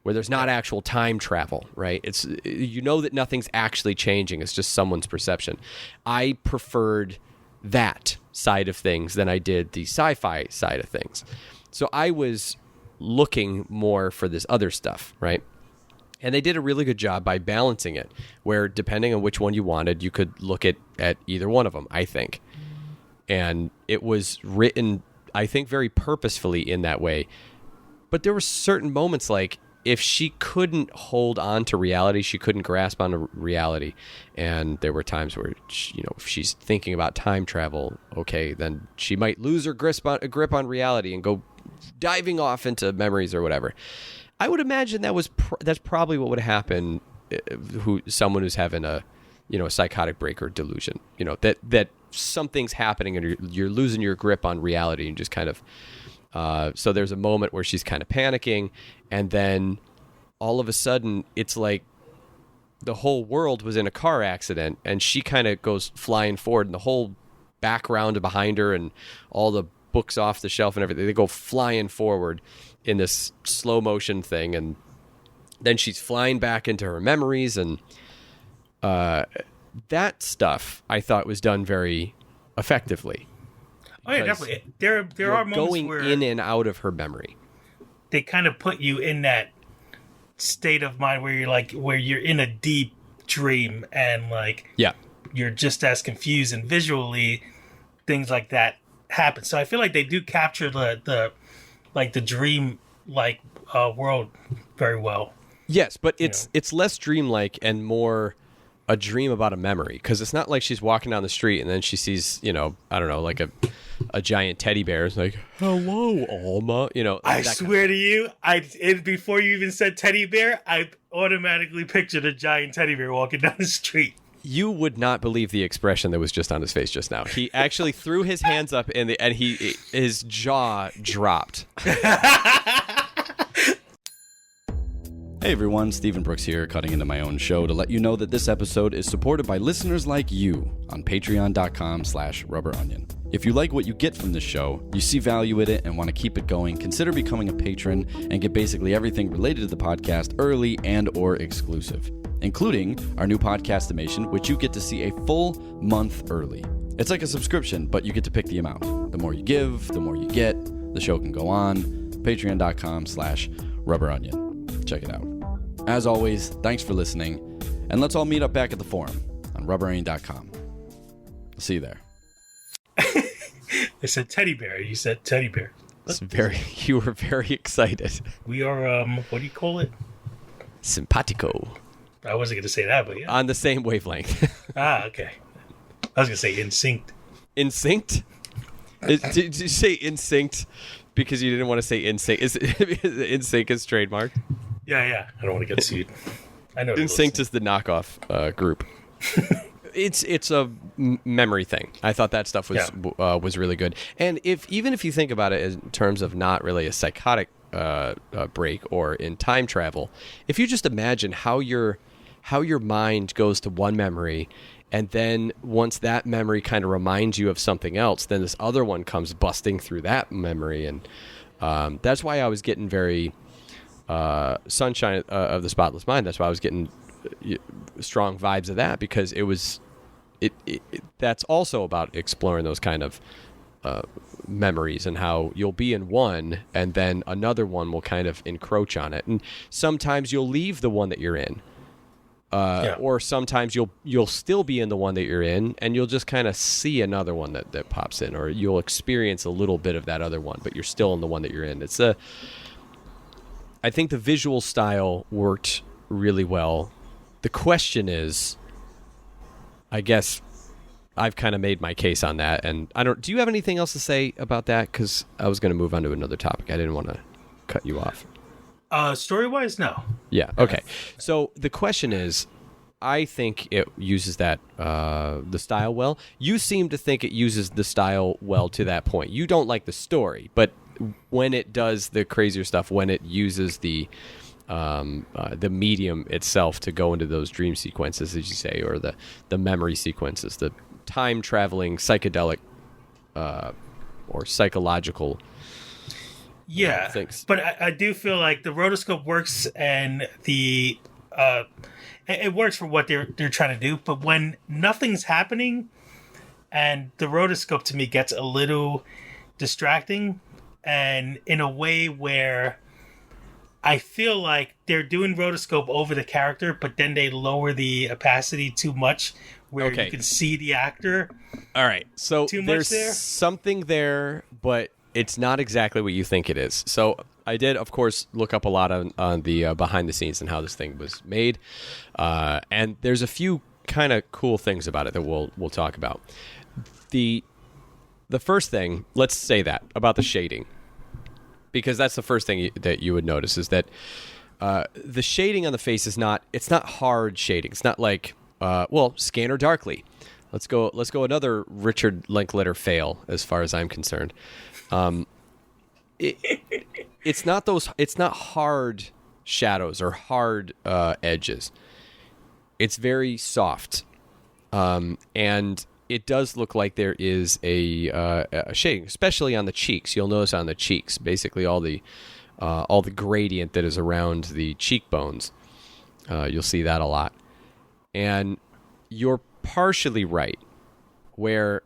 where there's not actual time travel, right? It's that nothing's actually changing. It's just someone's perception. I preferred that side of things than I did the sci-fi side of things. So I was looking more for this other stuff, right? And they did a really good job by balancing it, where depending on which one you wanted, you could look at either one of them, I think. And it was written, I think, very purposefully in that way. But there were certain moments, like if she couldn't hold on to reality, she couldn't grasp onto reality. And there were times where, if she's thinking about time travel, okay, then she might lose her grip on reality and go diving off into memories or whatever. I would imagine that's probably what would happen. Someone who's having a psychotic break or delusion, that something's happening and you're losing your grip on reality and just kind of. So there's a moment where she's kind of panicking, and then all of a sudden it's like the whole world was in a car accident, and she kind of goes flying forward, and the whole background behind her and all the books off the shelf and everything, they go flying forward in this slow motion thing, and then she's flying back into her memories, and that stuff I thought was done very effectively. Oh yeah, definitely. There are moments going where in and out of her memory. They kind of put you in that state of mind where you're in a deep dream, and you're just as confused, and visually things like that happen. So I feel like they do capture the dream world very well. Yes, but it's less dreamlike and more a dream about a memory, because it's not like she's walking down the street and then she sees, I don't know, like a giant teddy bear. It's like, hello, Alma. I swear to you, before you even said teddy bear, I automatically pictured a giant teddy bear walking down the street. You would not believe the expression that was just on his face just now. He actually threw his hands up and his jaw dropped. Hey everyone, Stephen Brooks here, cutting into my own show to let you know that this episode is supported by listeners like you on patreon.com/rubberonion. If you like what you get from this show, you see value in it and want to keep it going, consider becoming a patron and get basically everything related to the podcast early and or exclusive, including our new Podcastimation, which you get to see a full month early. It's like a subscription, but you get to pick the amount. The more you give, the more you get. The show can go on. Patreon.com/rubberonion. Check it out. As always, thanks for listening, and let's all meet up back at the forum on rubberonion.com. I'll see you there. I said teddy bear. You said teddy bear. You were very excited. We are, what do you call it? Simpatico. I wasn't going to say that, but yeah. On the same wavelength. Okay. I was going to say in sync. In sync? Did you say in sync because you didn't want to say in sync? Is in sync is trademark? Yeah. I don't want to get sued. I know. In sync is the knockoff group. It's a memory thing. I thought that stuff was really good. And even if you think about it in terms of not really a psychotic break or in time travel, if you just imagine how your mind goes to one memory, and then once that memory kind of reminds you of something else, then this other one comes busting through that memory, and that's why I was getting very Sunshine of the Spotless Mind. That's why I was getting strong vibes of that, because that's also about exploring those kind of memories and how you'll be in one and then another one will kind of encroach on it, and sometimes you'll leave the one that you're in, or sometimes you'll still be in the one that you're in and you'll just kind of see another one that pops in, or you'll experience a little bit of that other one, but you're still in the one that you're in. I think the visual style worked really well. The question is, I guess, I've kind of made my case on that, and I don't. Do you have anything else to say about that? Because I was going to move on to another topic. I didn't want to cut you off. Story-wise, no. Yeah. Okay. So the question is, I think it uses that the style well. You seem to think it uses the style well to that point. You don't like the story, but when it does the crazier stuff, when it uses the medium itself to go into those dream sequences, as you say, or the memory sequences, the time traveling psychedelic or psychological. Yeah, things. But I do feel like the rotoscope works, and the it works for what they're trying to do. But when nothing's happening, and the rotoscope to me gets a little distracting, and in a way where I feel like they're doing rotoscope over the character, but then they lower the opacity too much, where you can see the actor. All right, so there's something there, but it's not exactly what you think it is. So I did, of course, look up a lot on the behind the scenes and how this thing was made, and there's a few kind of cool things about it that we'll talk about. The first thing, let's say that about the shading, because that's the first thing that you would notice is that the shading on the face it's not hard shading. It's not like Scanner Darkly. Let's go another Richard Linklater fail as far as I'm concerned. It's not hard shadows or hard edges. It's very soft, and it does look like there is a shading, especially on the cheeks. You'll notice on the cheeks, basically all the gradient that is around the cheekbones. You'll see that a lot, and you're partially right, where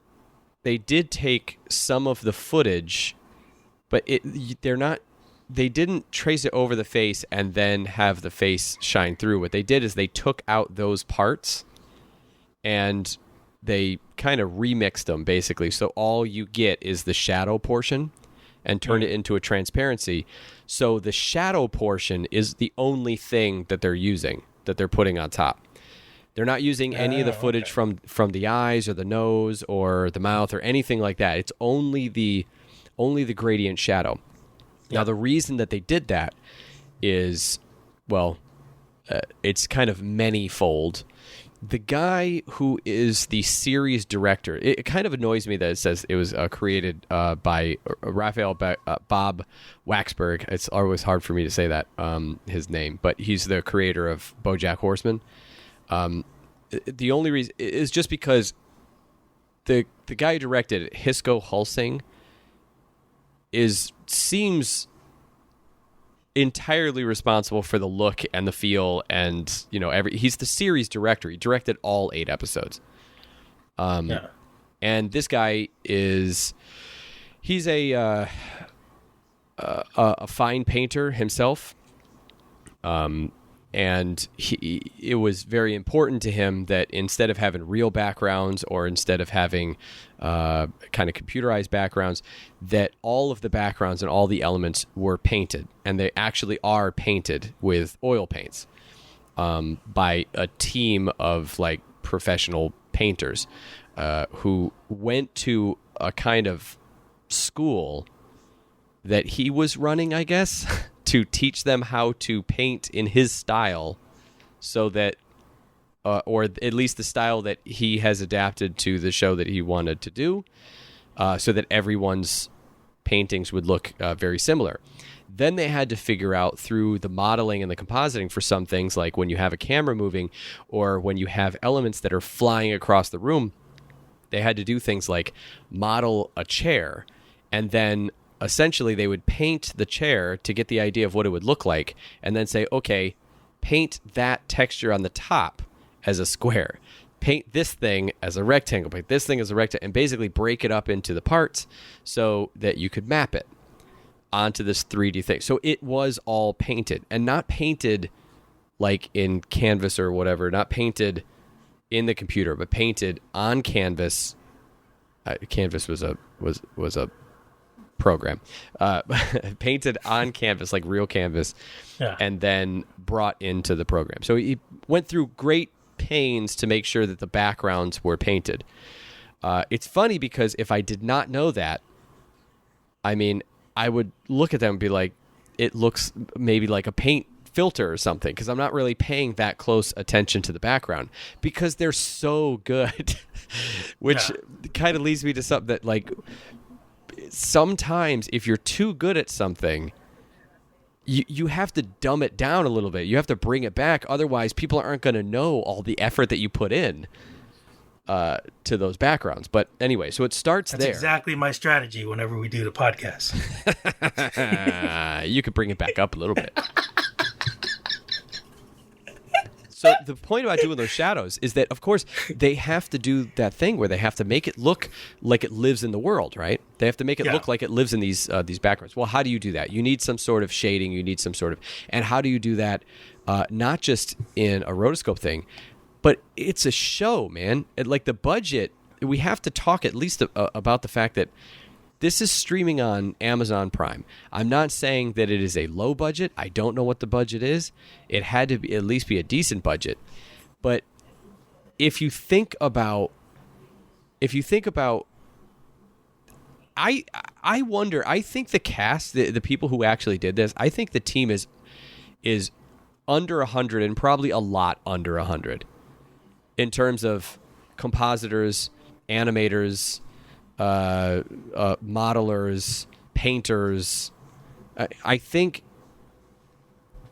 they did take some of the footage, but they didn't trace it over the face and then have the face shine through. What they did is they took out those parts and they kind of remixed them, basically. So all you get is the shadow portion and turned it into a transparency. So the shadow portion is the only thing that they're using, that they're putting on top. They're not using any of the footage from the eyes or the nose or the mouth or anything like that. It's only the gradient shadow. Now, the reason that they did that is, it's kind of many-fold. The guy who is the series director, it kind of annoys me that it says it was created by Bob Waxberg. It's always hard for me to say that, his name, but he's the creator of BoJack Horseman. The only reason is just because the guy who directed it, Hisco Hulsing, seems entirely responsible for the look and the feel, and he's the series director. He directed all 8 episodes. And this guy he's a fine painter himself. And it was very important to him that instead of having real backgrounds or instead of having kind of computerized backgrounds, that all of the backgrounds and all the elements were painted. And they actually are painted with oil paints by a team of like professional painters who went to a kind of school that he was running, I guess, to teach them how to paint in his style, so that, or at least the style that he has adapted to the show that he wanted to do, so that everyone's paintings would look very similar. Then they had to figure out through the modeling and the compositing for some things, like when you have a camera moving or when you have elements that are flying across the room, they had to do things like model a chair, and then essentially they would paint the chair to get the idea of what it would look like, and then say, okay, paint that texture on the top as a square, paint this thing as a rectangle, paint this thing as a rectangle, and basically break it up into the parts so that you could map it onto this 3D thing. So it was all painted, and not painted like in Canvas or whatever, not painted in the computer, but painted on canvas. Canvas was a program, painted on canvas, like real canvas, and then brought into the program. So he went through great pains to make sure that the backgrounds were painted. It's funny because if I did not know that, I mean, I would look at them and be like, it looks maybe like a paint filter or something, because I'm not really paying that close attention to the background because they're so good. Which kind of leads me to something that, like, sometimes if you're too good at something, you have to dumb it down a little bit. You have to bring it back. Otherwise, people aren't going to know all the effort that you put in to those backgrounds. But anyway, so it starts That's there. exactly my strategy whenever we do the podcast. You could bring it back up a little bit. So the point about doing those shadows is that, of course, they have to do that thing where they have to make it look like it lives in the world, right? They have to make it look like it lives in these backgrounds. Well, how do you do that? You need some sort of shading. You need some sort of... And how do you do that not just in a rotoscope thing, but it's a show, man. Like, the budget, we have to talk at least about the fact that this is streaming on Amazon Prime. I'm not saying that it is a low budget. I don't know what the budget is. It had to be, at least be a decent budget. But if you think about, I wonder. I think the cast, the people who actually did this, I think the team is under 100 and probably a lot under 100 in terms of compositors, animators, modelers, painters, I think,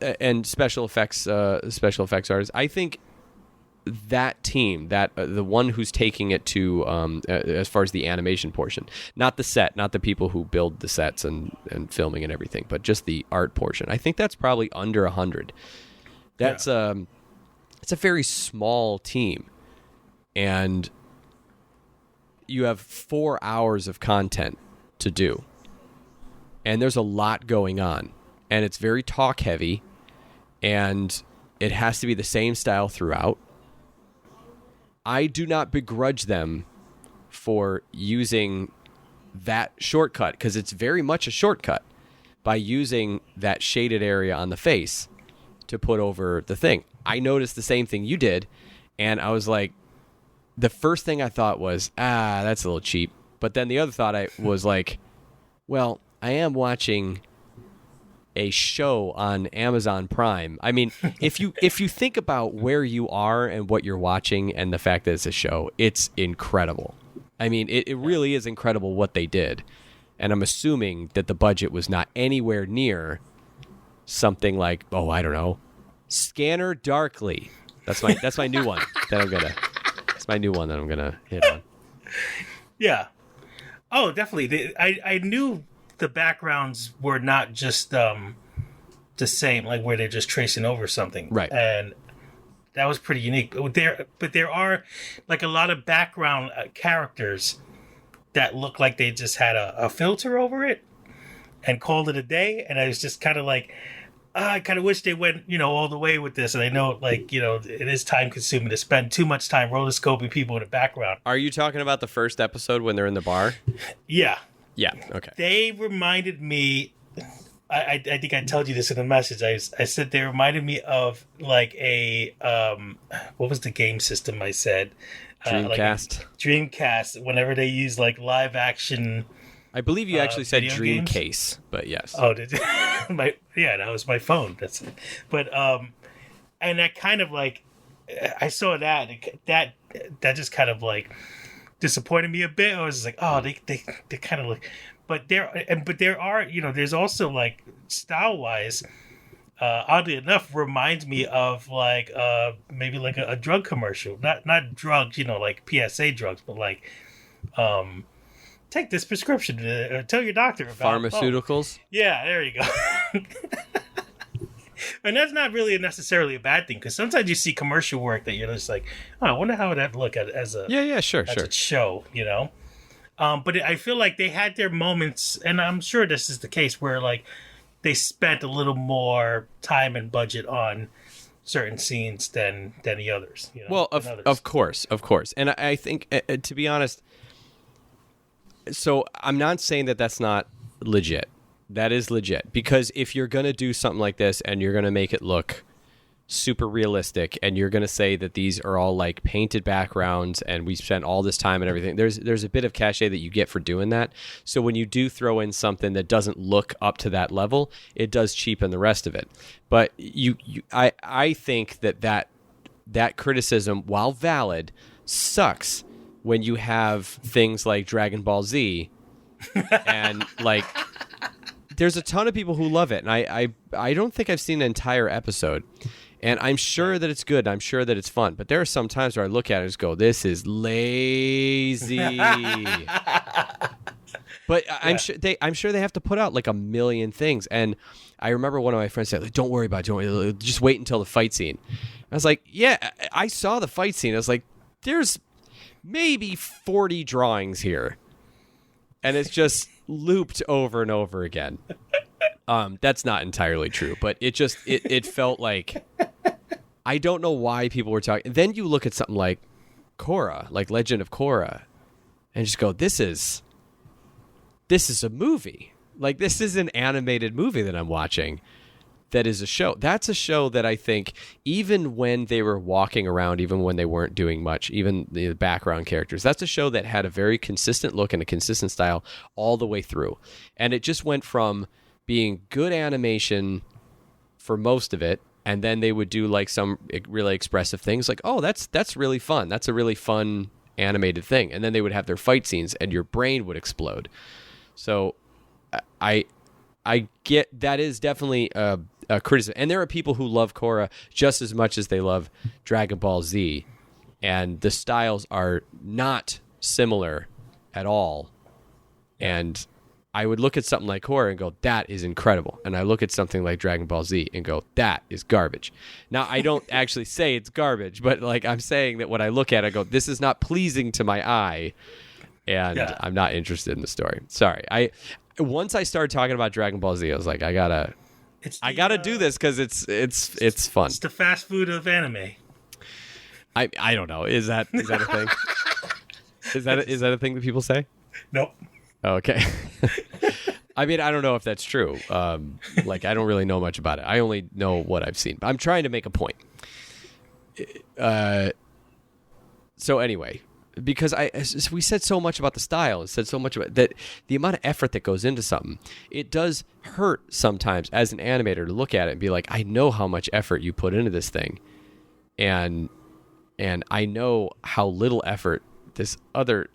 and special effects artists. I think that team, that the one who's taking it to as far as the animation portion, not the set, not the people who build the sets and filming and everything, but just the art portion. I think that's probably under 100. That's it's a very small team, and you have 4 hours of content to do. And there's a lot going on. And it's very talk heavy. And it has to be the same style throughout. I do not begrudge them for using that shortcut, because it's very much a shortcut, by using that shaded area on the face to put over the thing. I noticed the same thing you did. And I was like, the first thing I thought was, that's a little cheap. But then the other thought was like, well, I am watching a show on Amazon Prime. I mean, if you think about where you are and what you're watching and the fact that it's a show, it's incredible. I mean, it really is incredible what they did. And I'm assuming that the budget was not anywhere near something like, I don't know, Scanner Darkly. That's my new one that I'm gonna. My new one that I'm gonna hit on. Yeah. Oh, definitely. I knew the backgrounds were not just the same, like where they're just tracing over something, right? And that was pretty unique. But there are like a lot of background characters that look like they just had a filter over it and called it a day. And I was just kind of like, I kind of wish they went, all the way with this. And I know, like, it is time consuming to spend too much time rotoscoping people in the background. Are you talking about the first episode when they're in the bar? Yeah. Yeah. Okay. They reminded me, I think I told you this in the message. I said they reminded me of like a, what was the game system I said? Dreamcast. Like Dreamcast, whenever they use like live action. I believe you actually said Dreamcase, Dreamcase, but yes. Oh, did you? That was my phone. That's it. But and that kind of like, I saw that just kind of like disappointed me a bit. I was just like, oh, they kind of like, but there are, there's also like style wise, oddly enough, reminds me of like maybe like a drug commercial, not drugs, like PSA drugs, but like take this prescription. Tell your doctor about pharmaceuticals. Yeah, there you go. And that's not really necessarily a bad thing, because sometimes you see commercial work that you're just like, I wonder how would that look as a a show, But I feel like they had their moments, and I'm sure this is the case, where like they spent a little more time and budget on certain scenes than the others. Well, of course, and I think to be honest. So I'm not saying that that's not legit. That is legit. Because if you're going to do something like this and you're going to make it look super realistic, and you're going to say that these are all like painted backgrounds and we spent all this time and everything, there's a bit of cachet that you get for doing that. So when you do throw in something that doesn't look up to that level, it does cheapen the rest of it. But I think that criticism, while valid, sucks when you have things like Dragon Ball Z and like there's a ton of people who love it, and I don't think I've seen an entire episode, and I'm sure that it's good, I'm sure that it's fun, but there are some times where I look at it and just go, this is lazy. But I'm sure they have to put out like a million things. And I remember one of my friends said, like, don't worry about it, don't worry, just wait until the fight scene. I was like, yeah, I saw the fight scene. I was like, there's maybe 40 drawings here, and it's just looped over and over again. That's not entirely true, but it felt like, I don't know why people were talking. Then you look at something like Korra, like Legend of Korra, and just go, this is a movie. Like, this is an animated movie that I'm watching. That is a show. That's a show that I think, even when they were walking around, even when they weren't doing much, even the background characters, that's a show that had a very consistent look and a consistent style all the way through. And it just went from being good animation for most of it, and then they would do like some really expressive things like, oh, that's really fun. That's a really fun animated thing. And then they would have their fight scenes and your brain would explode. So I get that is definitely a criticism. And there are people who love Korra just as much as they love Dragon Ball Z. And the styles are not similar at all. And I would look at something like Korra and go, that is incredible. And I look at something like Dragon Ball Z and go, that is garbage. Now, I don't actually say it's garbage, but like I'm saying that when I look at it, I go, this is not pleasing to my eye. And I'm not interested in the story. Sorry. Once I started talking about Dragon Ball Z, I was like, I gotta do this because it's fun. It's the fast food of anime. I don't know. Is that a thing? Is that a thing that people say? Nope. Okay. I mean, I don't know if that's true. Like, I don't really know much about it. I only know what I've seen. I'm trying to make a point. So anyway, because we said so much about the style, and said so much about that, the amount of effort that goes into something, it does hurt sometimes as an animator to look at it and be like, I know how much effort you put into this thing, and I know how little effort this other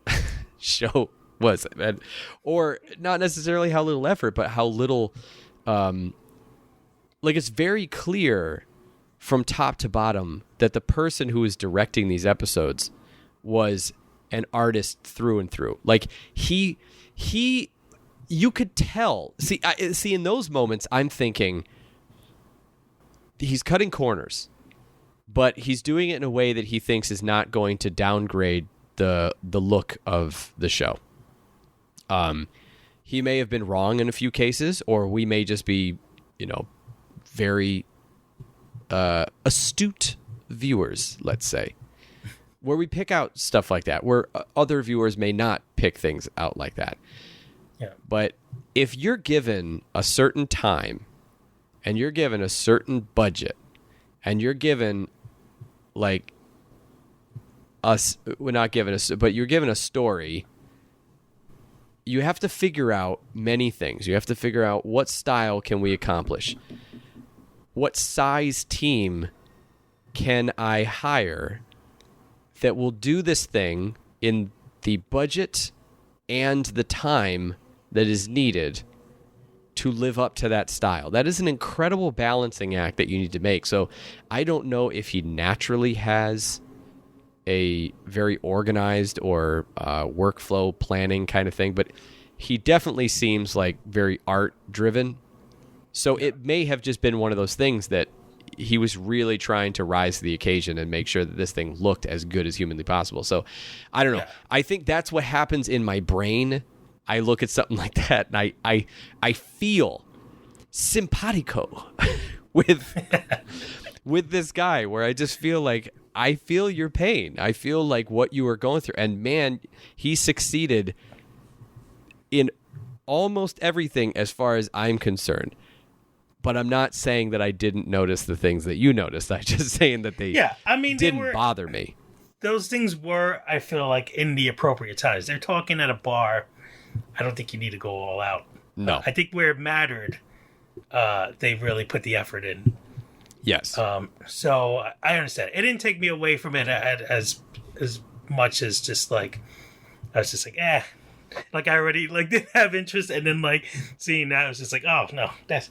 show was, or not necessarily how little effort, but how little, like, it's very clear from top to bottom that the person who is directing these episodes was an artist through and through. Like, you could tell. See, in those moments, I'm thinking he's cutting corners, but he's doing it in a way that he thinks is not going to downgrade the look of the show. He may have been wrong in a few cases, or we may just be, very astute viewers, let's say, where we pick out stuff like that, where other viewers may not pick things out like that. Yeah. But if you're given a certain time, and you're given a certain budget, and you're given, like, we're not given but you're given a story, you have to figure out many things. You have to figure out what style can we accomplish? What size team can I hire that will do this thing in the budget and the time that is needed to live up to that style? That is an incredible balancing act that you need to make. So I don't know if he naturally has a very organized or workflow planning kind of thing, but he definitely seems like very art driven. So it may have just been one of those things that he was really trying to rise to the occasion and make sure that this thing looked as good as humanly possible. So I don't know. Yeah. I think that's what happens in my brain. I look at something like that and I feel simpatico with this guy, where I just feel like I feel your pain. I feel like what you were going through. And man, he succeeded in almost everything as far as I'm concerned. But I'm not saying that I didn't notice the things that you noticed. I'm just saying that they didn't bother me. Those things were, I feel like, in the appropriate times. They're talking at a bar. I don't think you need to go all out. No. I think where it mattered, they really put the effort in. Yes. So I understand. It didn't take me away from it as much as just like, I was just like, like I already like didn't have interest, and then like seeing that, I was just like, oh no, that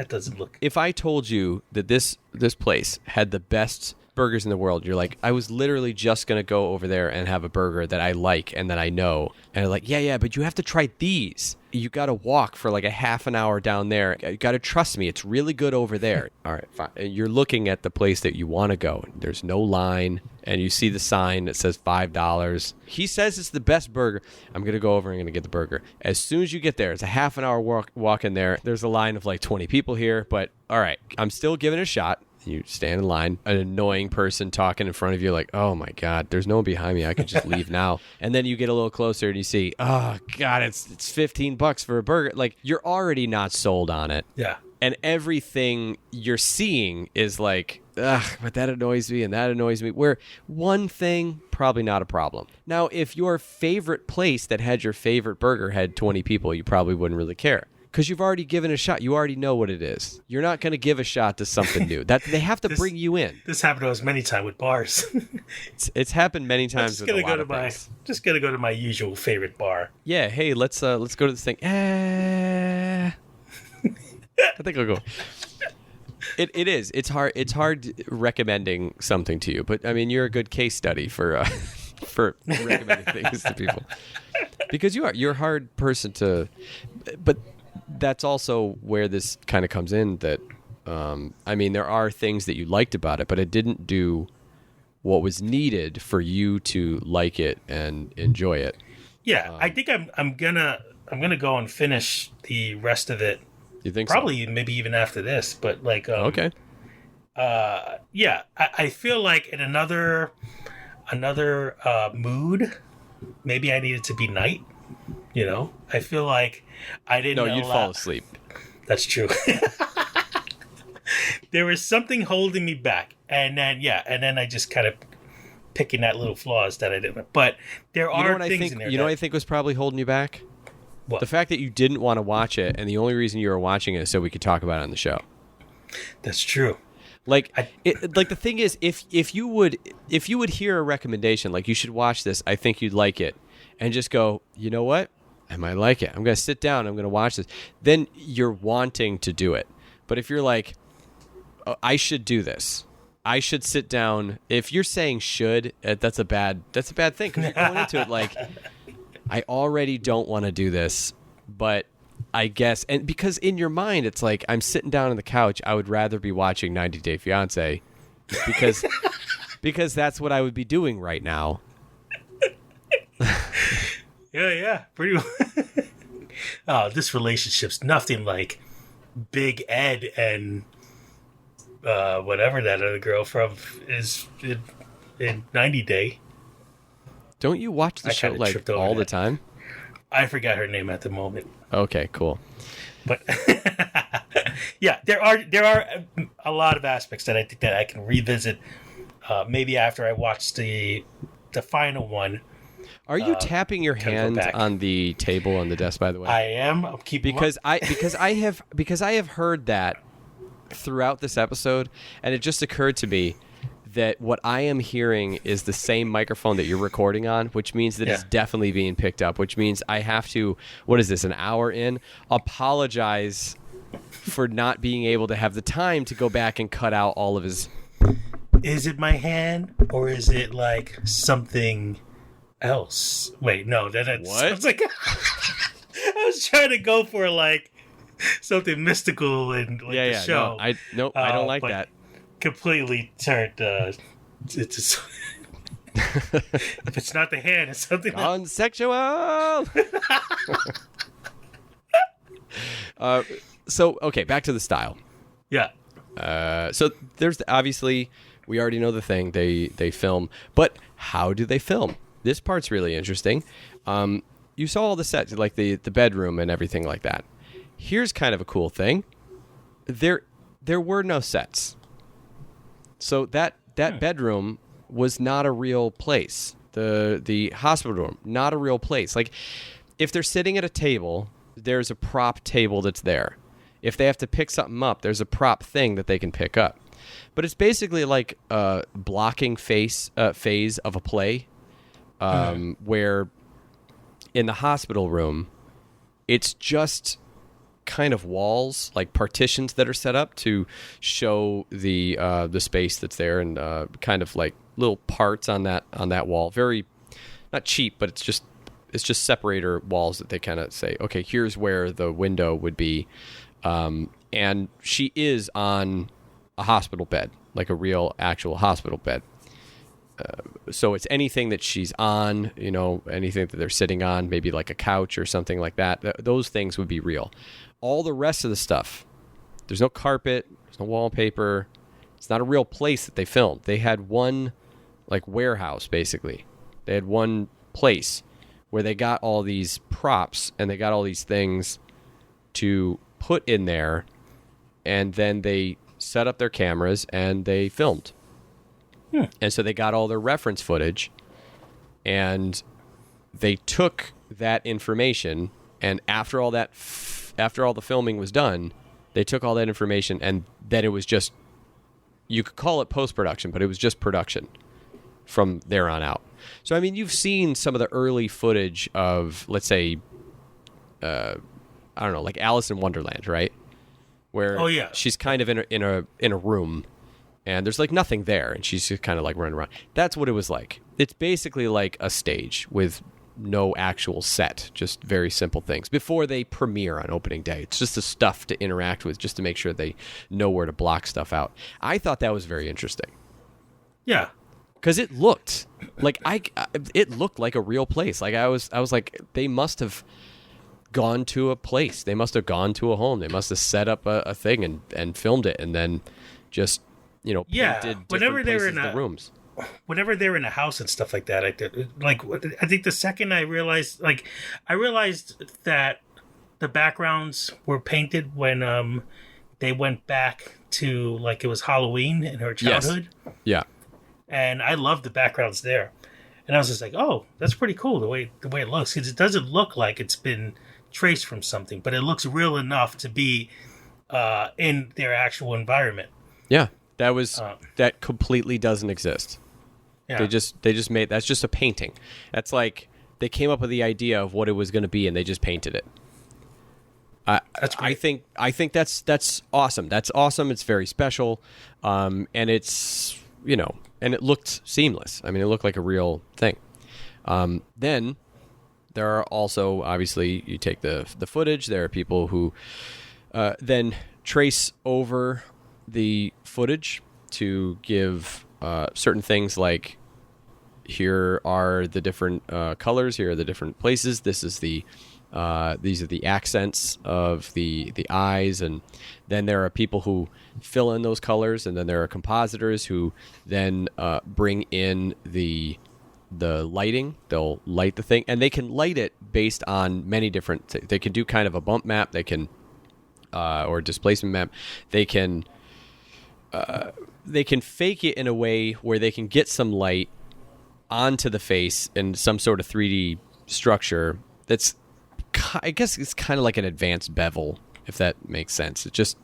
doesn't look. If I told you that this place had the best burgers in the world, you're like, I was literally just gonna go over there and have a burger that I like and that I know, and I'm like, yeah, but you have to try these. You got to walk for like a half an hour down there. You got to trust me. It's really good over there. All right, fine. And you're looking at the place that you want to go. There's no line, and you see the sign that says $5. He says it's the best burger. I'm going to go over and I'm going to get the burger. As soon as you get there, it's a half an hour walk in there. There's a line of like 20 people here, but all right, I'm still giving it a shot. You stand in line, an annoying person talking in front of you like, oh my God, there's no one behind me. I could just leave now. And then you get a little closer and you see, oh God, it's $15 for a burger. Like, you're already not sold on it. Yeah. And everything you're seeing is like, ugh, but that annoys me and that annoys me. Where one thing, probably not a problem. Now, if your favorite place that had your favorite burger had 20 people, you probably wouldn't really care. Because you've already given a shot. You already know what it is. You're not going to give a shot to something new. That they have to bring you in. This happened to us many times with bars. It's happened many times with a lot of things. Just gonna go to my usual favorite bar. Yeah, hey, let's go to this thing. I think I'll go. It is. It's hard. It's hard recommending something to you, but I mean, you're a good case study for recommending things to people, because you're a hard person to, but. That's also where this kind of comes in, that I mean, there are things that you liked about it, but it didn't do what was needed for you to like it and enjoy it. Yeah, I think I'm gonna go and finish the rest of it. You think probably so? Maybe even after this, but like okay. Yeah, I feel like in another mood, maybe I need it to be night. You know, I feel like I didn't. No, you'd fall asleep. That's true. There was something holding me back, and then I just kind of picking at little flaws that I didn't. But there are things in there. You know what I think was probably holding you back? What? The fact that you didn't want to watch it, and the only reason you were watching it is so we could talk about it on the show. That's true. Like, like the thing is, if you would hear a recommendation like you should watch this, I think you'd like it, and just go, you know what? I might like it. I'm going to sit down. I'm going to watch this. Then you're wanting to do it. But if you're like, oh, I should do this. I should sit down. If you're saying should, that's a bad thing, because you're going into it like, I already don't want to do this, but I guess, and because in your mind it's like, I'm sitting down on the couch. I would rather be watching 90 Day Fiancé because that's what I would be doing right now. Yeah, pretty much. Oh, this relationship's nothing like Big Ed and whatever that other girl from is in 90 Day. Don't you watch the show like all the time? I forgot her name at the moment. Okay, cool. But yeah, there are a lot of aspects that I think that I can revisit. Maybe after I watch the final one. Are you tapping your hand on the table on the desk? By the way, I am. I'm keeping because I have heard that throughout this episode, and it just occurred to me that what I am hearing is the same microphone that you're recording on, which means that it's definitely being picked up. Which means I have to. What is this? An hour in? Apologize for not being able to have the time to go back and cut out all of his. Is it my hand, or is it like something else? Wait, no, that's what? I was like, I was trying to go for like something mystical in like the show. No, I don't like that. Completely turned. It's if it's not the hand, it's something else. Unsexual. So okay, back to the style. Yeah. So there's obviously we already know the thing they film, but how do they film? This part's really interesting. You saw all the sets, like the bedroom and everything like that. Here's kind of a cool thing. there were no sets. So that bedroom was not a real place. The hospital room, not a real place. Like, if they're sitting at a table, there's a prop table that's there. If they have to pick something up, there's a prop thing that they can pick up. But it's basically like a blocking phase of a play, where in the hospital room, it's just kind of walls, like partitions that are set up to show the space that's there, and kind of like little parts on that wall. Very not cheap, but it's just separator walls that they kind of say, okay, here's where the window would be. And she is on a hospital bed, like a real actual hospital bed. So it's anything that she's on, anything that they're sitting on, maybe like a couch or something like that. Those things would be real. All the rest of the stuff, there's no carpet, there's no wallpaper. It's not a real place that they filmed. They had one like warehouse, basically. They had one place where they got all these props and they got all these things to put in there, and then they set up their cameras and they filmed. And so they got all their reference footage, and they took that information, and after all the filming was done, they took all that information, and then it was just, you could call it post-production, but it was just production from there on out. So, I mean, you've seen some of the early footage of, let's say, I don't know, like Alice in Wonderland, right? Where she's kind of in a room, and there's like nothing there, and she's just kind of like running around. That's what it was like. It's basically like a stage with no actual set, just very simple things before they premiere on opening day. It's just the stuff to interact with, just to make sure they know where to block stuff out. I thought that was very interesting. Yeah, because it looked like it looked like a real place. Like I was like, they must have gone to a place. They must have gone to a home. They must have set up a thing and filmed it, and then just painted different places in the rooms. Whenever they're in a house and stuff like that, I think the second I realized that the backgrounds were painted when they went back to, like, it was Halloween in her childhood. Yes. Yeah. And I loved the backgrounds there. And I was just like, oh, that's pretty cool the way it looks, because it doesn't look like it's been traced from something, but it looks real enough to be in their actual environment. Yeah. That completely doesn't exist. Yeah. They just made, that's just a painting. That's like they came up with the idea of what it was going to be, and they just painted it. That's great. I think that's awesome. That's awesome. It's very special, and it's and it looked seamless. I mean, it looked like a real thing. Then there are also, obviously, you take the footage. There are people who then trace over the footage to give certain things, like, here are the different colors, here are the different places, this is these are the accents of the eyes, and then there are people who fill in those colors, and then there are compositors who then bring in the lighting. They'll light the thing, and they can light it based on many different they can do kind of a bump map, they can or displacement map, they can fake it in a way where they can get some light onto the face in some sort of 3D structure that's, I guess it's kind of like an advanced bevel, if that makes sense. It's just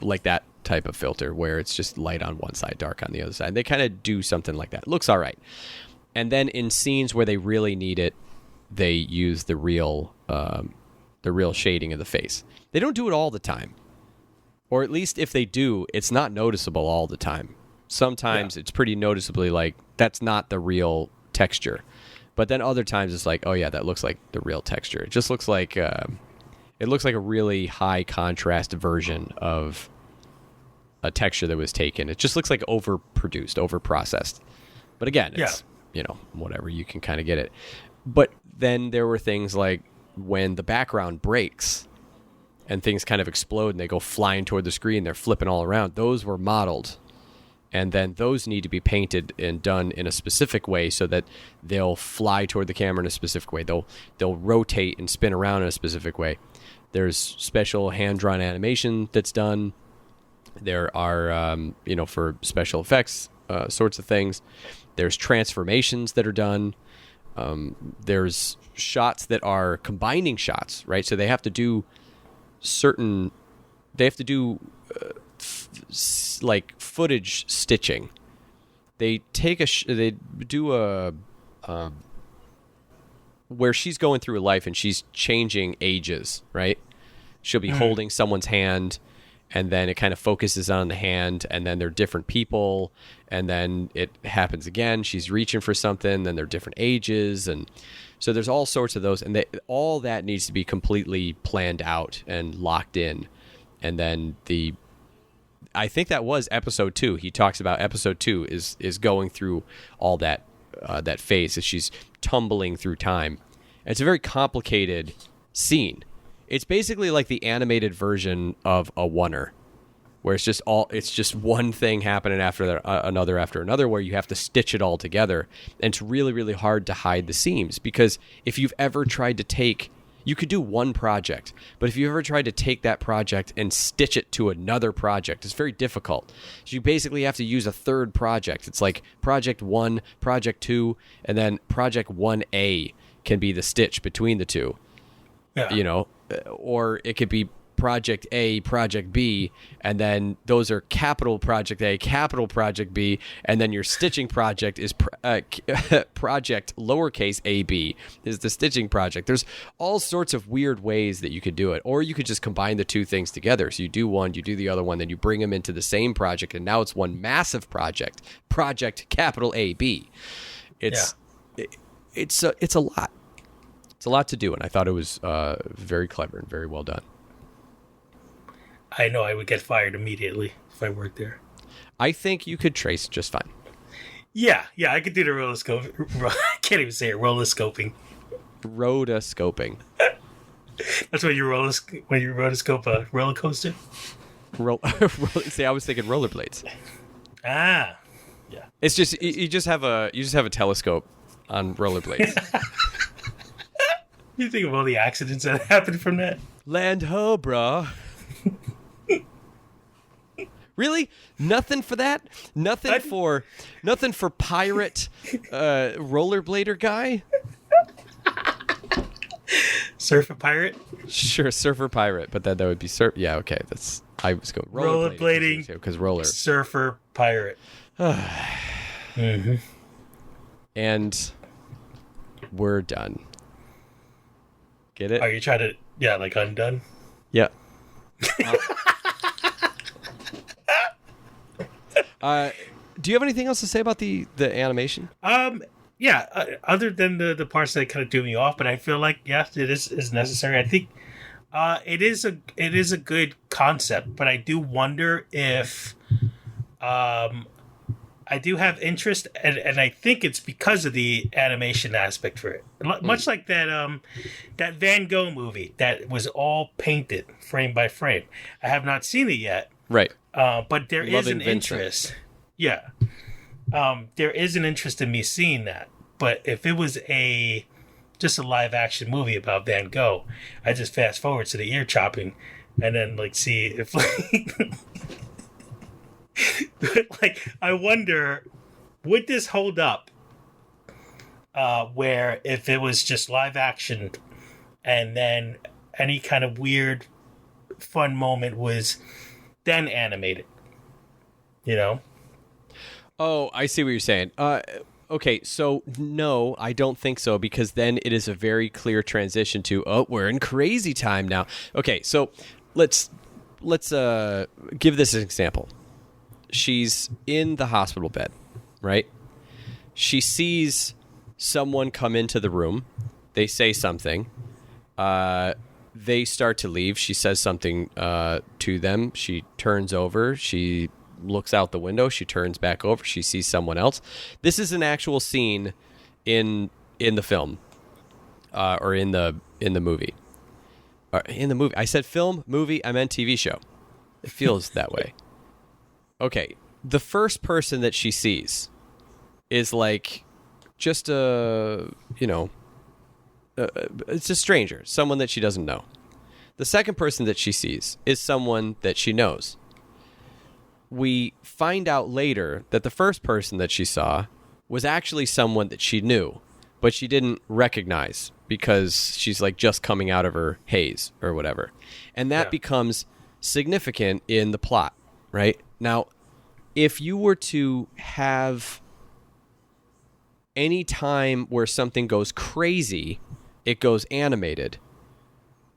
like that type of filter where it's just light on one side, dark on the other side. They kind of do something like that. It looks all right. And then in scenes where they really need it, they use the real shading of the face. They don't do it all the time. Or at least if they do, it's not noticeable all the time. Sometimes it's pretty noticeably like, that's not the real texture. But then other times it's like, oh yeah, that looks like the real texture. It just looks like a really high contrast version of a texture that was taken. It just looks like overproduced, overprocessed. But again, it's whatever, you can kind of get it. But then there were things like when the background breaks and things kind of explode and they go flying toward the screen, they're flipping all around. Those were modeled And then those need to be painted and done in a specific way so that they'll fly toward the camera in a specific way. They'll rotate and spin around in a specific way. There's special hand-drawn animation that's done. There are, for special effects sorts of things. There's transformations that are done. There's shots that are combining shots, right? So they have to do like footage stitching. They take they do where she's going through life and she's changing ages, right? She'll be holding someone's hand, and then it kind of focuses on the hand, and then they're different people, and then it happens again. She's reaching for something, then they're different ages, and so there's all sorts of those, and all that needs to be completely planned out and locked in. And then I think that was episode 2. He talks about episode 2 is going through all that phase as she's tumbling through time. And it's a very complicated scene. It's basically like the animated version of a oneer, where it's just one thing happening after another, where you have to stitch it all together. And it's really, really hard to hide the seams, because if you've ever tried to you could do one project, but if you ever tried to take that project and stitch it to another project, it's very difficult. So you basically have to use a third project. It's like project 1, project 2, and then project 1A can be the stitch between the two. Yeah. Or it could be project A, project B, and then those are capital project A, capital project B, and then your stitching project is project lowercase ab is the stitching project. There's all sorts of weird ways that you could do it, or you could just combine the two things together. So you do one, you do the other one, then you bring them into the same project, and now it's one massive project capital AB. It's a lot. It's a lot to do, and I thought it was very clever and very well done. I know I would get fired immediately if I worked there. I think you could trace just fine. Yeah, I could do the roller scope. I can't even say it. Roller scoping. Rotoscoping. That's when you rotoscope a roller coaster. See, I was thinking rollerblades. Ah, yeah. It's just you just have a telescope on rollerblades. You think of all the accidents that happened from that? Land ho, brah. Really? Nothing for that? Nothing for pirate rollerblader guy? Surfer pirate? Sure, surfer pirate, but then that would be surf. Yeah, okay. I was going rollerblading because roller surfer pirate. Mm-hmm. And we're done. Get it? Are you trying to like Undone? Yeah. Do you have anything else to say about the animation? Other than the parts that kind of do me off, but I feel like yes, it is necessary. I think it is a good concept, but I do wonder if I do have interest, and I think it's because of the animation aspect for it. Much like that Van Gogh movie that was all painted frame by frame. I have not seen it yet. Right. But there is an Vincent. interest. Yeah. There is an interest in me seeing that. But if it was just a live action movie about Van Gogh, I just fast forward to the ear chopping and then see if I wonder, would this hold up? Where if it was just live action and then any kind of weird fun moment was then animated, Oh, I see what you're saying. Okay, so no, I don't think so, because then it is a very clear transition to, we're in crazy time now. Okay, so let's give this an example. She's in the hospital bed, right? She sees someone come into the room. They say something. They start to leave. She says something to them. She turns over. She looks out the window. She turns back over. She sees someone else. This is an actual scene in the film, or in the movie. In the movie, I said film, movie. I meant TV show. It feels that way. Okay, the first person that she sees is like just a, it's a stranger, someone that she doesn't know. The second person that she sees is someone that she knows. We find out later that the first person that she saw was actually someone that she knew, but she didn't recognize because she's like just coming out of her haze or whatever. And that becomes significant in the plot, right? Now, if you were to have any time where something goes crazy, it goes animated,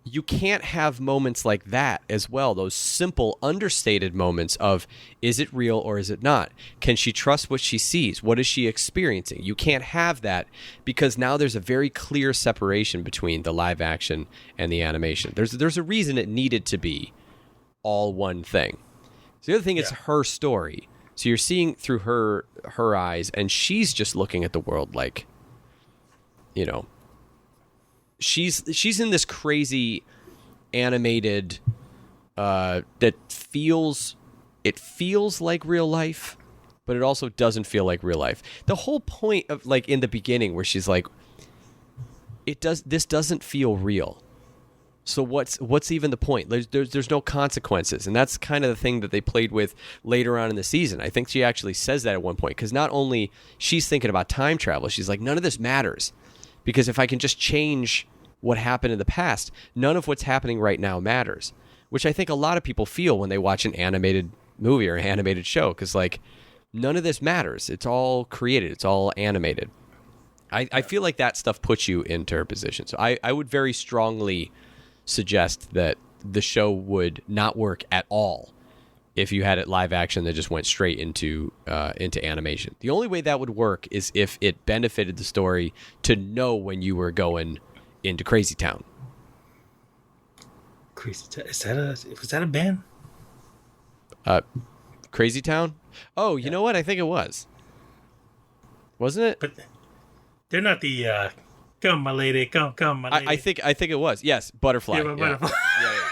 you can't have moments like that as well. Those simple, understated moments of, is it real or is it not? Can she trust what she sees? What is she experiencing? You can't have that because now there's a very clear separation between the live action and the animation. There's a reason it needed to be all one thing. So the other thing is her story. So you're seeing through her eyes, and she's just looking at the world like, she's in this crazy animated that feels like real life, but it also doesn't feel like real life. The whole point of like in the beginning where she's like, this doesn't feel real. So what's even the point? There's no consequences, and that's kind of the thing that they played with later on in the season. I think she actually says that at one point, because not only she's thinking about time travel, she's like, none of this matters, because if I can just change what happened in the past, none of what's happening right now matters. Which I think a lot of people feel when they watch an animated movie or an animated show, because like none of this matters. It's all created. It's all animated. I feel like that stuff puts you into her position. So I would very strongly suggest that the show would not work at all if you had it live action that just went straight into animation. The only way that would work is if it benefited the story to know when you were going into Crazy Town. Was that a band? Crazy Town? Oh, you know what? I think it was. Wasn't it? But they're not the come my lady, come my lady. I think it was. Yes, Butterfly. Yeah, Butterfly. Yeah.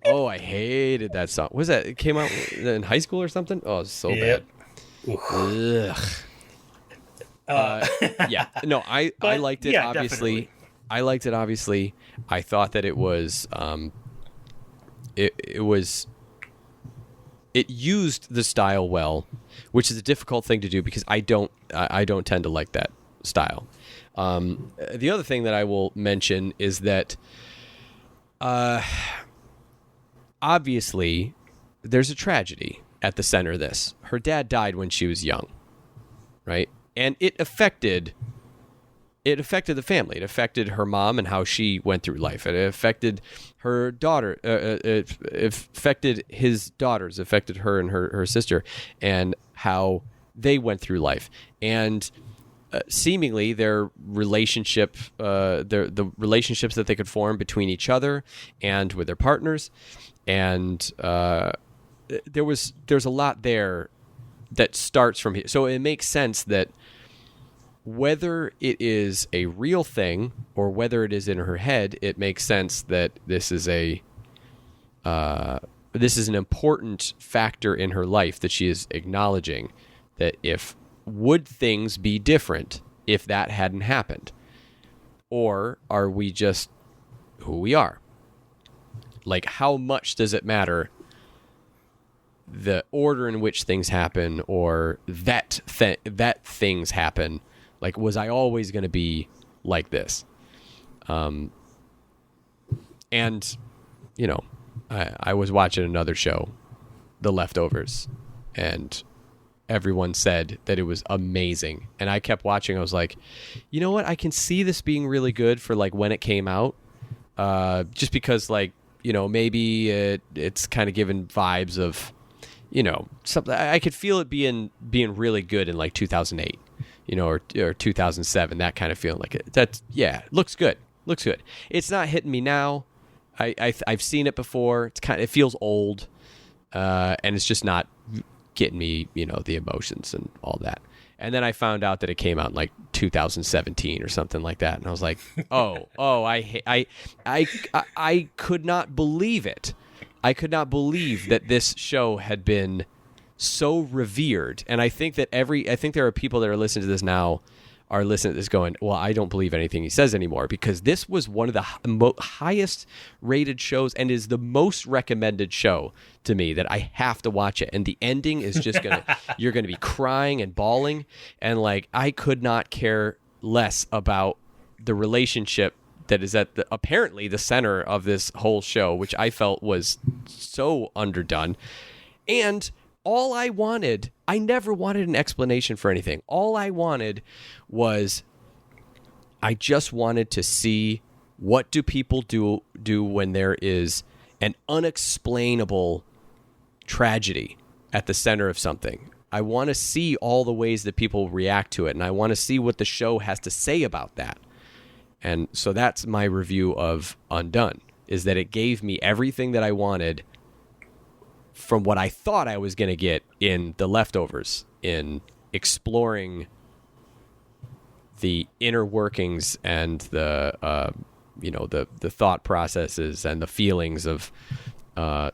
Oh, I hated that song. Was that? It came out in high school or something? Oh, it was so bad. Ugh. Yeah. No, I liked it, obviously. Definitely. I liked it, obviously. I thought that it was it used the style well, which is a difficult thing to do because I don't tend to like that style. The other thing that I will mention is that obviously there's a tragedy at the center of this. Her dad died when she was young, right? And it affected the family. It affected her mom and how she went through life. It affected her daughter. It affected his daughters. It affected her and her sister and how they went through life. And seemingly their relationship, the relationships that they could form between each other and with their partners. And there's a lot there that starts from here. So it makes sense that whether it is a real thing or whether it is in her head, it makes sense that this is an important factor in her life that she is acknowledging, that if would things be different if that hadn't happened, or are we just who we are? Like, how much does it matter the order in which things happen, or that things happen? Like, was I always going to be like this? And, I was watching another show, The Leftovers, and everyone said that it was amazing. And I kept watching. I was like, you know what? I can see this being really good for, like, when it came out. Just because, like, maybe it's kind of given vibes of, something. I could feel it being really good in, like, 2008. Or 2007, that kind of feeling. Like it. Looks good. It's not hitting me now. I've seen it before. It feels old, and it's just not getting me. The emotions and all that. And then I found out that it came out in like 2017 or something like that, and I was like, I could not believe it. I could not believe that this show had been so revered. And I think that I think there are people that are listening to this now are listening to this going, well, I don't believe anything he says anymore, because this was one of the highest rated shows and is the most recommended show to me that I have to watch it. And the ending is just you're going to be crying and bawling. And like, I could not care less about the relationship that is at apparently the center of this whole show, which I felt was so underdone. And all I never wanted an explanation for anything. All I wanted was, I just wanted to see, what do people do when there is an unexplainable tragedy at the center of something. I want to see all the ways that people react to it, and I want to see what the show has to say about that. And so that's my review of Undone, is that it gave me everything that I wanted from what I thought I was going to get in The Leftovers, in exploring the inner workings and the thought processes and the feelings of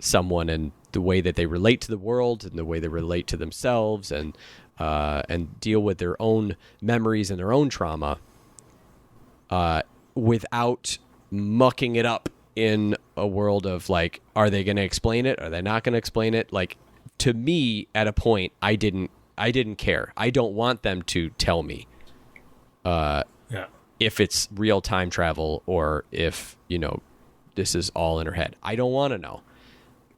someone, and the way that they relate to the world and the way they relate to themselves, and deal with their own memories and their own trauma, without mucking it up in a world of like, are they going to explain it? Are they not going to explain it? Like, to me, at a point, I didn't care. I don't want them to tell me if it's real time travel or if, this is all in her head. I don't want to know.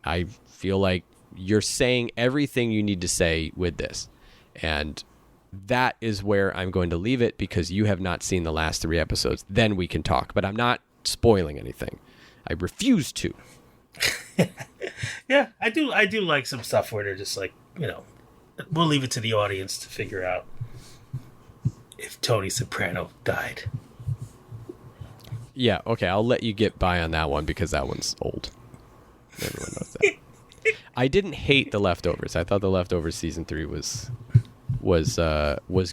I feel like you're saying everything you need to say with this. And that is where I'm going to leave it, because you have not seen the last 3 episodes. Then we can talk. But I'm not spoiling anything. I refuse to. Yeah, I do like some stuff where they're just like, we'll leave it to the audience to figure out if Tony Soprano died. Yeah, okay, I'll let you get by on that one, because that one's old. Everyone knows that. I didn't hate The Leftovers. I thought The Leftovers season 3 was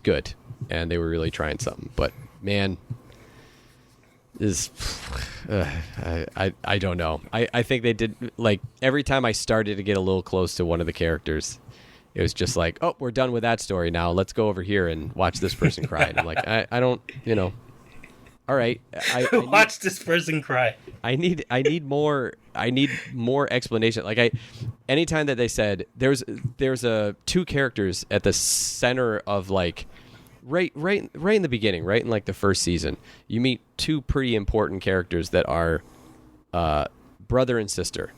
good, and they were really trying something. But man, I don't know. I think they did, like, every time I started to get a little close to one of the characters, it was just like, oh, we're done with that story now. Let's go over here and watch this person cry. And I'm like, I don't, all right. I watch this person cry. I need more explanation. Like, anytime that they said there's two characters at the center of, like, right in the beginning, right in like the first season, you meet 2 pretty important characters that are brother and sister,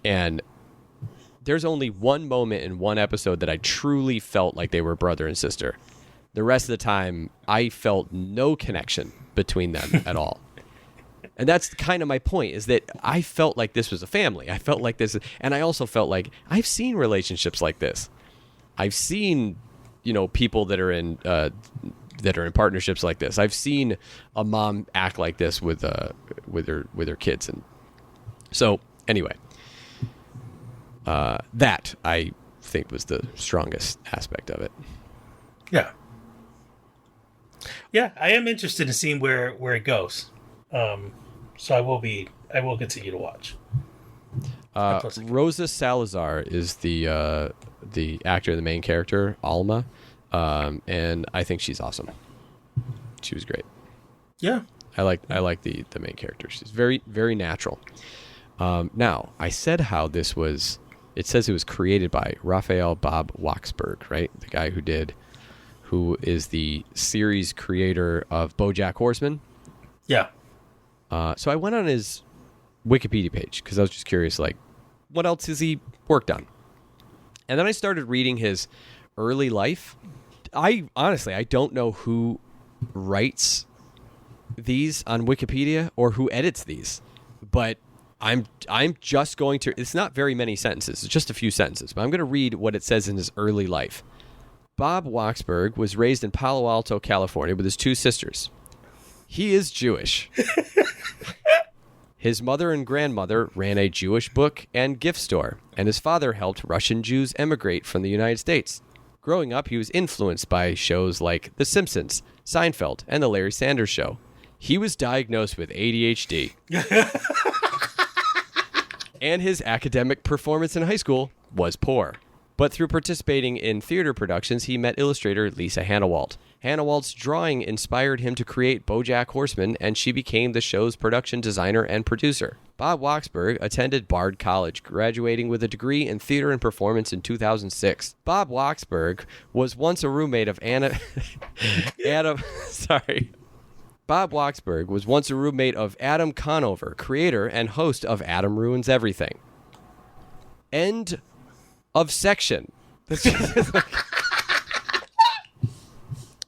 and there's only one moment in one episode that I truly felt like they were brother and sister. The rest of the time, I felt no connection between them at all. And that's kind of my point, is that I felt like this was a family. I felt like this, and I also felt like I've seen relationships like this. I've seen, people that are in partnerships like this. I've seen a mom act like this with her kids, and so anyway, that I think was the strongest aspect of it. Yeah. Yeah, I am interested in seeing where it goes. So I will continue to watch. Rosa Salazar is the actor, the main character, Alma, and I think she's awesome. She was great. Yeah, I like the main character. She's very, very natural. Now, I said how this was. It says it was created by Raphael Bob Waksberg, right? The guy who is the series creator of BoJack Horseman. Yeah. So I went on his Wikipedia page because I was just curious, like, what else has he worked on? And then I started reading his early life. I don't know who writes these on Wikipedia or who edits these, but I'm just going to. It's not very many sentences. It's just a few sentences, but I'm going to read what it says in his early life. Bob Waksberg was raised in Palo Alto, California, with his 2 sisters. He is Jewish. His mother and grandmother ran a Jewish book and gift store, and his father helped Russian Jews emigrate from the United States. Growing up, he was influenced by shows like The Simpsons, Seinfeld, and The Larry Sanders Show. He was diagnosed with ADHD. And his academic performance in high school was poor. But through participating in theater productions, he met illustrator Lisa Hannawalt. Hannawalt's drawing inspired him to create BoJack Horseman, and she became the show's production designer and producer. Bob Waksberg attended Bard College, graduating with a degree in theater and performance in 2006. Bob Waksberg was once a roommate of Bob Waksberg was once a roommate of Adam Conover, creator and host of Adam Ruins Everything. End of section.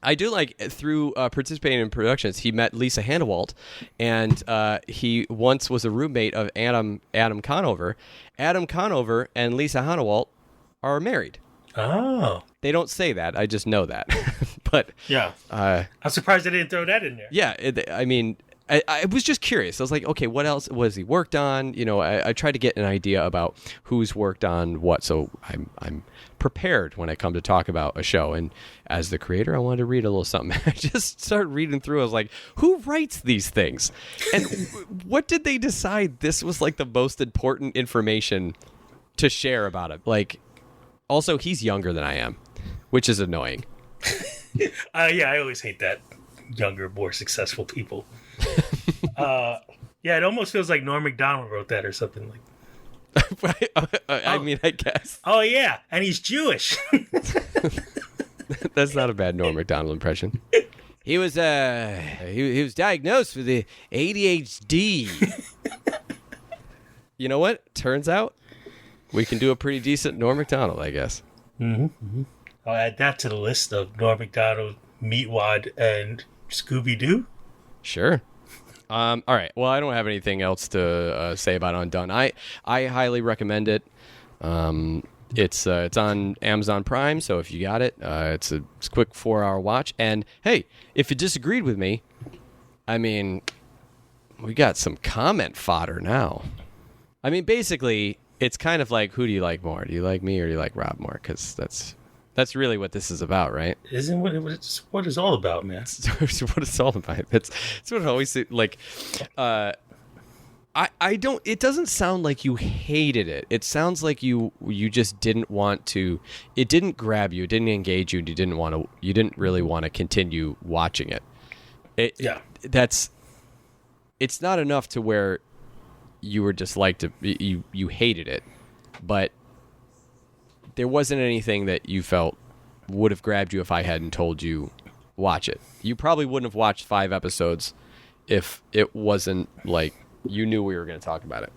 I do like, through participating in productions, he met Lisa Hannawalt, and he once was a roommate of Adam Conover. Adam Conover and Lisa Hannawalt are married. Oh. They don't say that. I just know that. But yeah. I'm surprised they didn't throw that in there. Yeah. I was just curious. I was like, okay, what else was he worked on? You know, I tried to get an idea about who's worked on what, so I'm prepared when I come to talk about a show. And as the creator, I wanted to read a little something. I just started reading through. I was like, who writes these things? And what did they decide this was like the most important information to share about it? Like, also, he's younger than I am, which is annoying. Yeah, I always hate that. Younger, more successful people. Yeah, it almost feels like Norm Macdonald wrote that or something like. I mean, I guess. Oh yeah, and he's Jewish. That's not a bad Norm Macdonald impression. He was he was diagnosed with the ADHD. You know what? Turns out we can do a pretty decent Norm Macdonald, I guess. Mm-hmm. Mm-hmm. I'll add that to the list of Norm Macdonald, Meatwad, and Scooby-Doo. Sure. All right. Well, I don't have anything else to say about Undone. I highly recommend it. It's on Amazon Prime, so if you got it, it's a quick 4-hour watch. And hey, if you disagreed with me, I mean, we got some comment fodder now. I mean, basically, it's kind of like, who do you like more? Do you like me or do you like Rob more? Because that's really what this is about, right? Isn't what it's all about, man? It's what it's all about. It's what I always say. Like, I don't. It doesn't sound like you hated it. It sounds like you just didn't want to. It didn't grab you. It didn't engage you. You didn't want to. You didn't really want to continue watching it. Yeah. It's not enough to where you were disliked. You hated it, but there wasn't anything that you felt would have grabbed you if I hadn't told you watch it. You probably wouldn't have watched 5 episodes if it wasn't like you knew we were going to talk about it.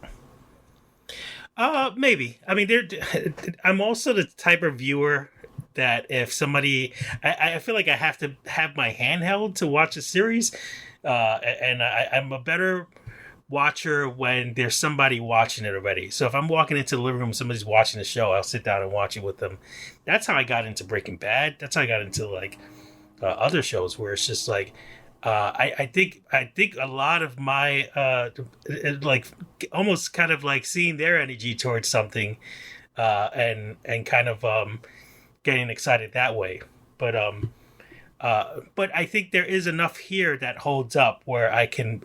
Maybe. I mean, I'm also the type of viewer that if somebody, I feel like I have to have my hand held to watch a series, and I'm a better watcher when there's somebody watching it already. So if I'm walking into the living room, somebody's watching the show, I'll sit down and watch it with them. That's how I got into Breaking Bad. That's how I got into like other shows where it's just like I think a lot of my like almost kind of like seeing their energy towards something and kind of getting excited that way. But I think there is enough here that holds up where I can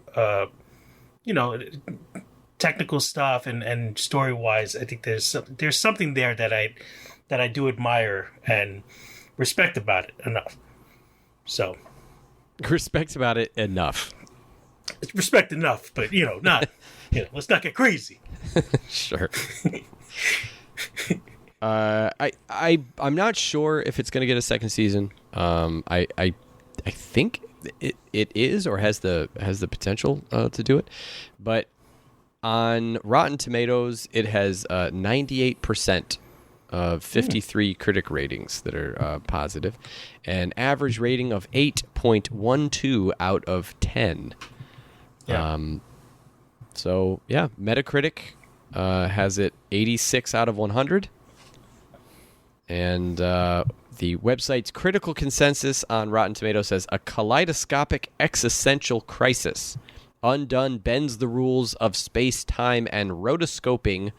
technical stuff and story wise, I think there's something there that I do admire and respect about it enough. So respect about it enough. Respect enough, but not let's not get crazy. Sure. I'm not sure if it's going to get a second season. I think it is or has the potential to do it, but on Rotten Tomatoes it has 98% of 53 critic ratings that are positive, an average rating of 8.12 out of 10. Yeah. So yeah, Metacritic has it 86 out of 100, and the website's critical consensus on Rotten Tomatoes says a kaleidoscopic existential crisis. Undone bends the rules of space, time, and rotoscoping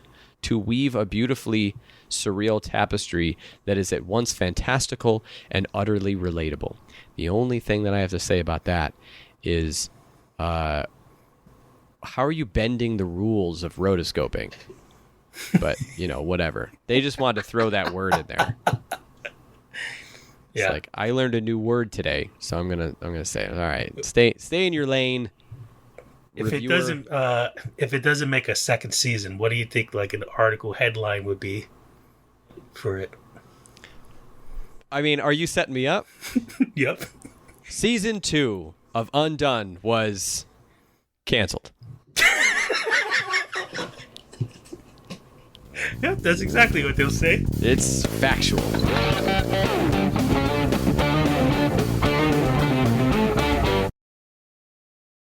to weave a beautifully surreal tapestry that is at once fantastical and utterly relatable. The only thing that I have to say about that is, how are you bending the rules of rotoscoping? but whatever. They just wanted to throw that word in there. Yeah. It's like, I learned a new word today, so I'm gonna say it. All right, stay in your lane. If it doesn't make a second season, what do you think like an article headline would be for it? I mean, are you setting me up? Yep. Season 2 of Undone was canceled. Yep, that's exactly what they'll say. It's factual.